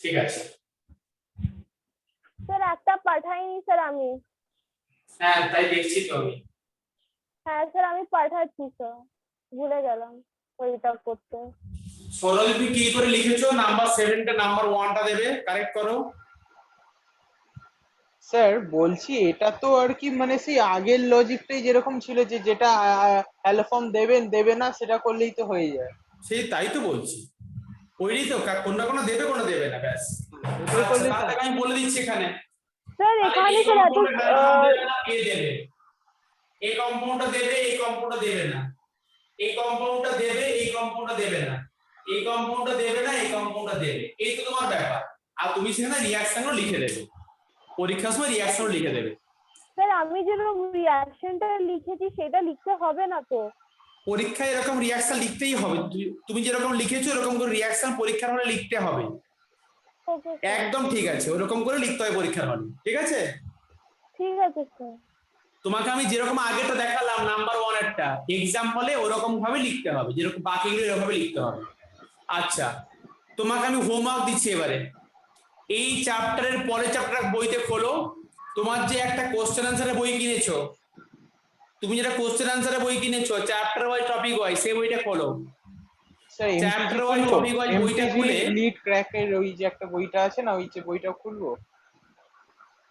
ঠিক আছে, স্যার একটা পাঠাইনি স্যার আমি। হ্যাঁ তাই দেখছি তো আমি। হ্যাঁ স্যার আমি পাঠাচ্ছি স্যার, ভুলে গেলাম ওইটা করতে। সৌরদীপ কি করে লিখেছো? নাম্বার 7টা নাম্বার 1টা দেবে, কারেক্ট করো। স্যার বলছি এটা তো আর কি মানে সেই আগের লজিকটাই যেরকম ছিল, যে যেটা অ্যালোফর্ম দেবেন দেবে না সেটা করলেই তো হয়ে যায়। সেই তাই তো বলছি, ওইটাই তো, কোনটা কোনো দেবে কোনো দেবে না, ব্যাস। ওটাই আচ্ছা করলেই তো। তাহলে আমি বলে দিচ্ছি এখানে, স্যার এখানে স্যার এত এ দেবে, এই কম্পাউন্ডটা দেবে, এই কম্পাউন্ডটা দেবে না, এই কম্পাউন্ডটা দেবে, এই কম্পাউন্ডটা দেবে না, এই কম্পাউন্ডটা দেবে না, এই কম্পাউন্ডটা দেবে, এই তো তোমার ব্যাপার। আর তুমি সেখানে রিঅ্যাকশনও লিখে দেবে, পরীক্ষার সময় রিঅ্যাকশনও লিখে দেবে। স্যার আমি যেরকম রিঅ্যাকশনটা লিখেছি সেটা লিখতে হবে না তো? পরীক্ষায় এরকম রিঅ্যাকশন লিখতেই হবে, তুমি যেরকম লিখেছো এরকম করে রিঅ্যাকশন পরীক্ষার হলে লিখতে হবে। ওকে একদম ঠিক আছে, ওরকম করে লিখতে হবে পরীক্ষার হলে, ঠিক আছে? ঠিক আছে স্যার। তোমাকে আমি যেরকম আগেটা দেখালাম নাম্বার 1 এরটা এক্সাম হলে ওরকম ভাবে লিখতে হবে, যেরকম বাকিগুলো এরকম ভাবে লিখতে হবে। আচ্ছা, তোমাকে আমি হোমওয়ার্ক দিচ্ছি এবারে। এই চ্যাপ্টারের পরের চ্যাপ্টার বইতে খোলো। তোমার যে একটা কোশ্চেন আনসারের বই কিনেছো, তুমি যেটা কোশ্চেন আনসারের বই কিনেছো চ্যাপ্টার ওয়াইজ টপিক ওয়াইজ, সেই বইটা খোলো। স্যার এমপিজি চ্যাপ্টার ওয়াইজ খুলবো, টপিক ওয়াইজ বইটা এমপিজি খুলে, লিড ক্র্যাকের ওই যে একটা বইটা আছে না, ওই যে বইটা খুলবো।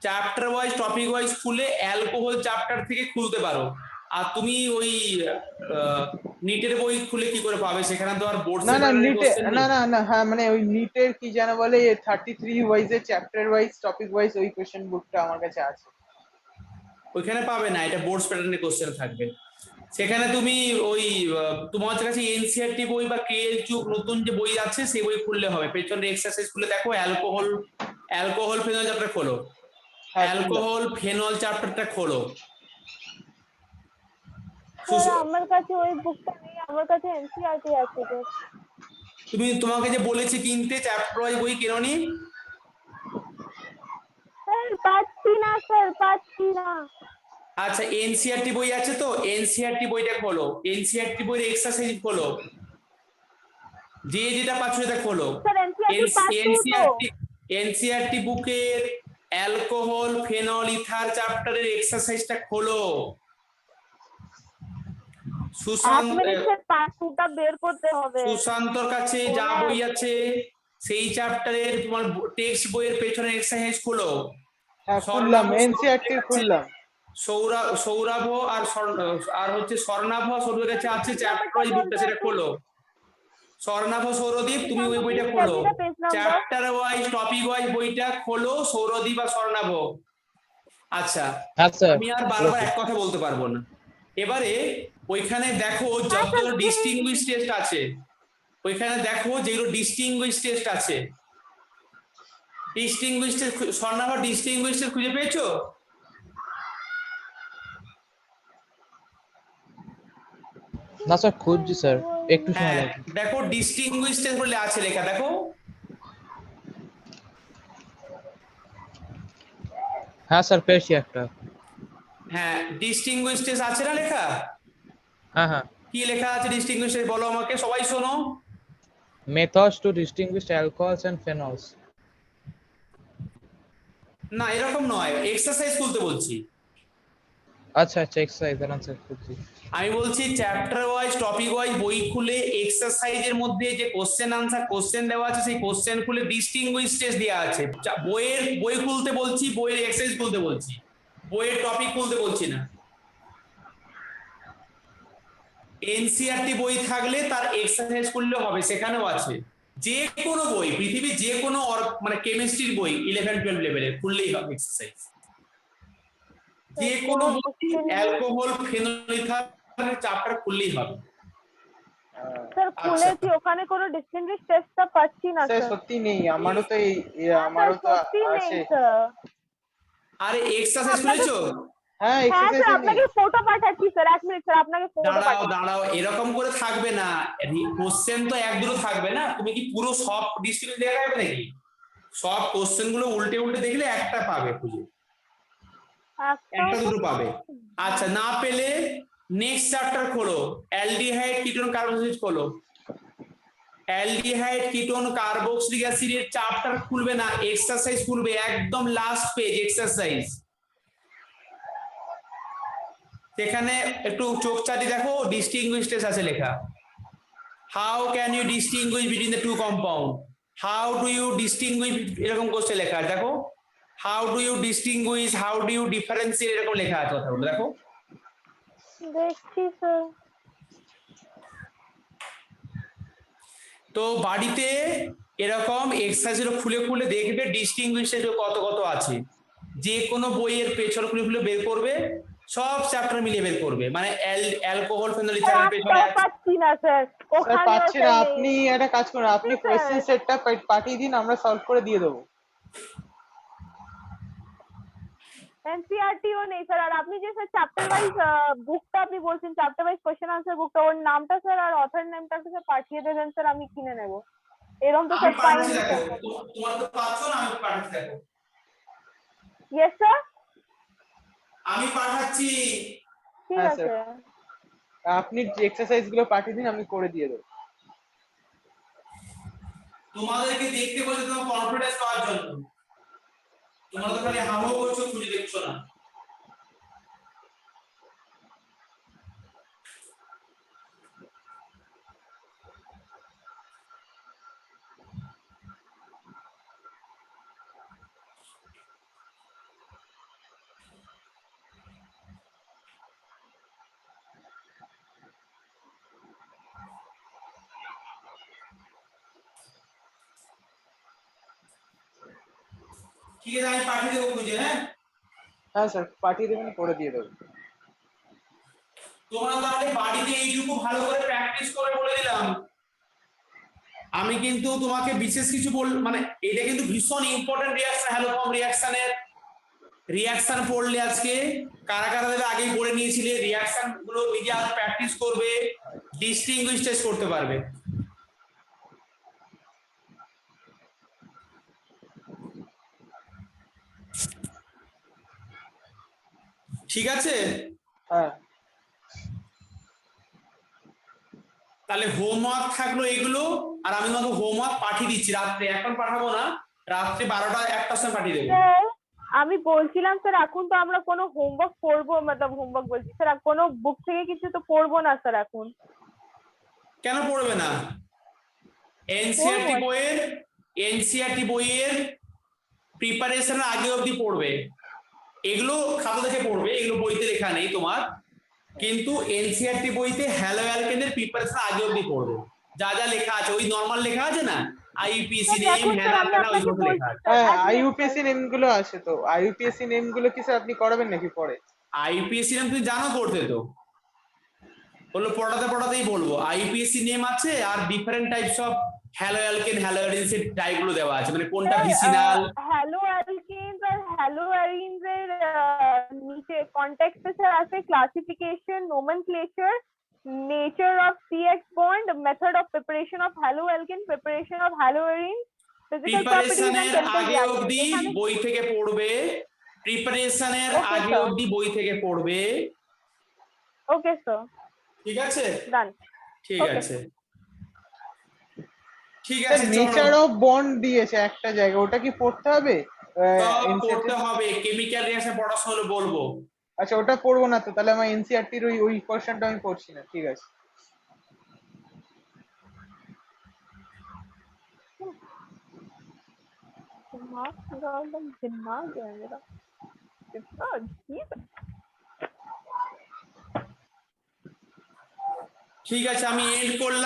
চ্যাপ্টার ওয়াইজ টপিক ওয়াইজ খুলে অ্যালকোহল চ্যাপ্টার থেকে খুলতে পারো। আর তুমি ওই নিটের বই খুলে কি করে পাবে? সেখানে তো আর বোর্ড না না সেপারেটেড নিটে, কোশ্চেন না নেই। না না, হ্যাঁ মানে ওই নিটের কি যেন বলে 33 ওয়াইজে চ্যাপ্টার ওয়াইজ টপিক ওয়াইজ ওই কোশ্চেন বুকটা আমার কাছে আছে। ওইখানে পাবে না, এটা বোর্ড প্যাটার্নের কোশ্চেন থাকবে। সেখানে তুমি ওই তোমার কাছে এনসিআরটি বই বা কেএল চুক নতুন যে বই আছে সেই বই খুললে হবে। পেছনে এক্সারসাইজ খুলে দেখো, অ্যালকোহল, অ্যালকোহল ফেনল চ্যাপ্টার খোলো, হ্যাঁ খুললাম। অ্যালকোহল ফেনল চ্যাপ্টারটা খোলো। স্যার আমার কাছে ওই বুকটা নেই, আমার কাছে এনসিইআরটি আছে স্যার। তোমাকে যে বলেছি কিনতে চ্যাপ্টার ওয়াইজ বই কেননি? স্যার পাচ্ছি না স্যার, পাচ্ছি না। আচ্ছা, এনসিআরটি বই আছে তো, এনসিআরটি বইটা খোলো, এনসিআরটি বইয়ের এক্সারসাইজ খোলো, যে যেটা পাচ্ছ সেটা খোলো। স্যার এনসিইআরটি পার্ট 2 তো। এনসিআরটি বুকের অ্যালকোহল ফেনল ইথার চ্যাপ্টারের এক্সারসাইজটা খোলো। এক মিনিট স্যার, পার্ট 2 টা বের করতে হবে। সুশান্তর কাছে যা বই আছে সেই চ্যাপ্টারের তোমার টেক্সট বইয়ের পেছনে এক্সারসাইজ খোলো। হ্যাঁ খুললাম, এনসিআরটি খুললাম। সৌরভ আর হচ্ছে স্বর্ণাভ সৌরভের কাছে আছে চ্যাপ্টার ওয়াইজ বুকটা, সেটা খোলো। স্বর্ণাভ সৌরদীপ তুমি ওই বইটা খোলো, চ্যাপ্টার ওয়াইজ টপিক ওয়াইজ বইটা খোলো সৌরদীপ আর স্বর্ণাভ। আচ্ছা, হ্যাঁ স্যার। আমি আর বারবার এক কথা বলতে পারবো না। এবারে ওইখানে দেখো যত ডিস্টিংগুইশ টেস্ট আছে, ওইখানে দেখো যেগুলো ডিস্টিংগুইশ টেস্ট আছে, distinguished test, Swarnabh distinguished test খুঁজে পেয়েছো? না স্যার খুঁজছি স্যার, একটু সময় হ্যাঁ লাগবে। দেখো ডিস্টিংগুইশ টেস্ট বলে আছে লেখা, দেখো। হ্যাঁ স্যার পেয়েছি একটা। হ্যাঁ ডিস্টিংগুইশ টেস্ট আছে না লেখা? হ্যাঁ হ্যাঁ। কি লেখা আছে ডিস্টিংগুইশ টেস্ট বলো আমাকে, সবাই শোনো। Methods to distinguish alcohols and phenols. না এরকম নয়, এক্সারসাইজ খুলতে বলছি। আচ্ছা আচ্ছা, এক্সারসাইজ এর আনসার খুঁজছি। আমি বলছি চ্যাপ্টার ওয়াইজ টপিক ওয়াইজ বই খুলে এক্সারসাইজের মধ্যে যে কোশ্চেন আনসার কোশ্চেন দেওয়া আছে সেই কোশ্চেন খুলে ডিস্টিংগুইশ টেস্ট দেওয়া আছে। বই খুলতে বলছি, বইয়ের এক্সারসাইজ খুলতে বলছি, বইয়ের টপিক খুলতে বলছি না। এনসিআরটি বই থাকলে তার এক্সারসাইজ করলে হবে, সেখানেও আছে। যে কোনো বই, পৃথিবীর যে কোনো মানে কেমিস্ট্রির বই 11-12 লেভেলের খুললেই হবে এক্সারসাইজ। যে কোনো বই অ্যালকোহল ফেনল ইথার চ্যাপ্টার খুললেই হবে। স্যার খুলেছি, ওখানে কোনো ডিস্টিংগুইশ টেস্টটা পাচ্ছি না স্যার স্যার। সত্যি নেই, আমারও তো এই আমারও তো সত্যি নেই আছে। স্যার। আরে এক্সারসাইজ খুলেছো? হ্যাঁ হ্যাঁ এক্সারসাইজ স্যার, নেই। আপনাকে ফটো পাঠাচ্ছি স্যার, এক মিনিট স্যার, আপনাকে ফটো দাঁড়াও পাঠাচ্ছি। দাঁড়াও, এরকম করে থাকবে না, কোশ্চেন তো এক দুটো থাকবে না। তুমি কি পুরো সব ডিস্ট্রিক্ট দেখা যাবে নাকি? সব কোশ্চেন গুলো উল্টে উল্টে দেখলে একটা পাবে খুঁজে, একটা দুটো পাবে। আচ্ছা না পেলে নেক্সট চ্যাপ্টার খোলো, অ্যালডিহাইড কিটোন কার্বক্সিলিক খোলো। অ্যালডিহাইড কিটোন কার্বক্সিলিক অ্যাসিডের চ্যাপ্টার খুলবে না, এক্সারসাইজ খুলবে, একদম লাস্ট পেজ এক্সারসাইজ। সেখানে একটু চোখ চাটি দেখো, ডিস্টিংগুইশ টেস্ট আছে লেখা। How can you distinguish between the two compound, how do you distinguish, এরকম কোশ্চেন লেখা আছে দেখো। How do you distinguish, how do you differentiate, এরকম লেখা আছে কথাগুলো দেখো। দেখছি স্যার। তো বাড়িতে এরকম এক্সারসাইজ খুলে খুলে দেখবে ডিস্টিংগুইশ কত কত আছে। যে কোনো বইয়ের পেছন খুলে খুলে বের করবে, সব চ্যাপ্টার মিলিয়ে বের করবে, মানে অ্যালকোহল ফেনল ইথারের পেছনে আছে। পাচ্ছি না স্যার, স্যার ওখানে পাচ্ছি না, আপনি একটা কাজ করুন, আপনি কোয়েশ্চেন সেটটা পাঠিয়ে দিন, আমরা সলভ করে দিয়ে দেবো। এনসিইআরটিও নেই স্যার। আর আপনি যে স্যার চ্যাপ্টার ওয়াইজ বুকটা আপনি বলছেন, চ্যাপ্টার ওয়াইজ কোশ্চেন আনসার বুকটা, ওর নামটা স্যার আর অথর নেমটা একটু স্যার পাঠিয়ে দেবেন স্যার, আমি কিনে নেব। এরকম তো আমি স্যার পাঠাচ্ছি পাইনি দেখো, স্যার। তোমার তো পাচ্ছ না, আমি পাঠাচ্ছি দেখো, ইয়েস স্যার, আমি পাঠাচ্ছি। ঠিক হ্যাঁ আছে। স্যার, আপনি এক্সারসাইজ গুলো পাঠিয়ে দিন, আমি করে দিয়ে দেবো। তোমাদেরকে দেখতে বলছে তোমার কনফিডেন্স পাওয়ার জন্য। তোমরা তো খালি হামো করছো, খুঁজে দেখছো না। ঠিক আছে, আমি পাঠিয়ে দেবো খুঁজে। হ্যাঁ, হ্যাঁ স্যার, পাঠিয়ে দেবেন, করে দিয়ে দেবো। তোমরা তাহলে বাড়িতে এইটুকু ভালো করে প্র্যাকটিস করে বলে দিলাম। আমি কিন্তু তোমাকে বিশেষ কিছু মানে এটা কিন্তু ভীষণ ইম্পর্টেন্ট রিঅ্যাকশন, হ্যালোফর্ম রিঅ্যাকশনের রিঅ্যাকশন পড়লে আজকে কারা কারা দেবে আগেই পড়ে নিয়েছিলে, রিঅ্যাকশন গুলো নিজে আজ প্র্যাকটিস করবে, ডিস্টিংগুইশ টেস্ট করতে পারবে। ঠিক আছে, হ্যাঁ তাহলে হোমওয়ার্ক থাকলো এগুলো। আর আমি তোমাকে হোমওয়ার্ক পাঠিয়ে দিচ্ছি রাত্রে, এখন পাঠাবো না, রাত্রে 12টা 1টার সময় পাঠিয়ে দেবো। স্যার আমি বলছিলাম স্যার এখন তো আমরা কোনো হোমওয়ার্ক করবো, মানে হোমওয়ার্ক বলছি স্যার, কোনো বুক থেকে কিছু তো পড়বো না স্যার এখন। কেন পড়বে না? এনসিইআরটি বইয়ের প্রিপারেশনের আগে অবধি পড়বে। এগুলো খাতা দেখে পড়বে, এগুলো বইতে লেখা নেই তোমার, কিন্তু এনসিইআরটি বইতে হ্যালো অ্যালকেনের প্রিপারেশন আগে অবধি পড়বে। যা যা লেখা আছে ওই নরমাল লেখা আছে না, আইইউপিএসি নেম, দেখুন স্যার হ্যানা আমি ত্যানা, আপনাকে ওইগুলো লেখা বলছি আছে। স্যার, হ্যাঁ, এক মিনিট আইইউপিএসসি নেম গুলো আছে তো, আইইউপিএসসি নেম গুলো কি স্যার আপনি করাবেন নাকি পরে? আইইউপিএসসি নেম তুমি জানো করতে তো, বললো পড়াতে পড়াতেই বলবো। আইইউপিএসসি নেম আছে আর different types of halo alkane, halo arenes এর টাইপগুলো দেওয়া আছে, মানে কোনটা ভিসিনাল। হ্যালো অ্যালকেনস আর হ্যালো অ্যারিনস এর নিচে কন্টেক্সটে স্যার আছে classification, nomenclature, nature of CX bond, method of preparation of haloalkane, preparation of haloarine, physical properties and প্রিপারেশনের chemical আগে reactions. অবধি এখানে বই থেকে পড়বে, প্রিপারেশনের Okay, আগে sir. অবধি বই থেকে পড়বে। Okay, sir. ঠিক আছে, Done. ঠিক Okay. আছে, ঠিক স্যার আছে, চলো। নেচার অফ বন্ড দিয়েছে একটা জায়গায়, ওটা কি পড়তে হবে? সব NCERT পড়তে হবে, কেমিক্যাল রিঅ্যাকশন পড়াশোনা হলে বলবো। আচ্ছা, ওটা পড়বো না তো, তাহলে আমার এনসিইআরটির ওই পোর্শনটা আমি পড়ছি না, ঠিক আছে। दिमाग है मेरा कितना अजीब है। ঠিক আছে, আমি এন্ড করলাম।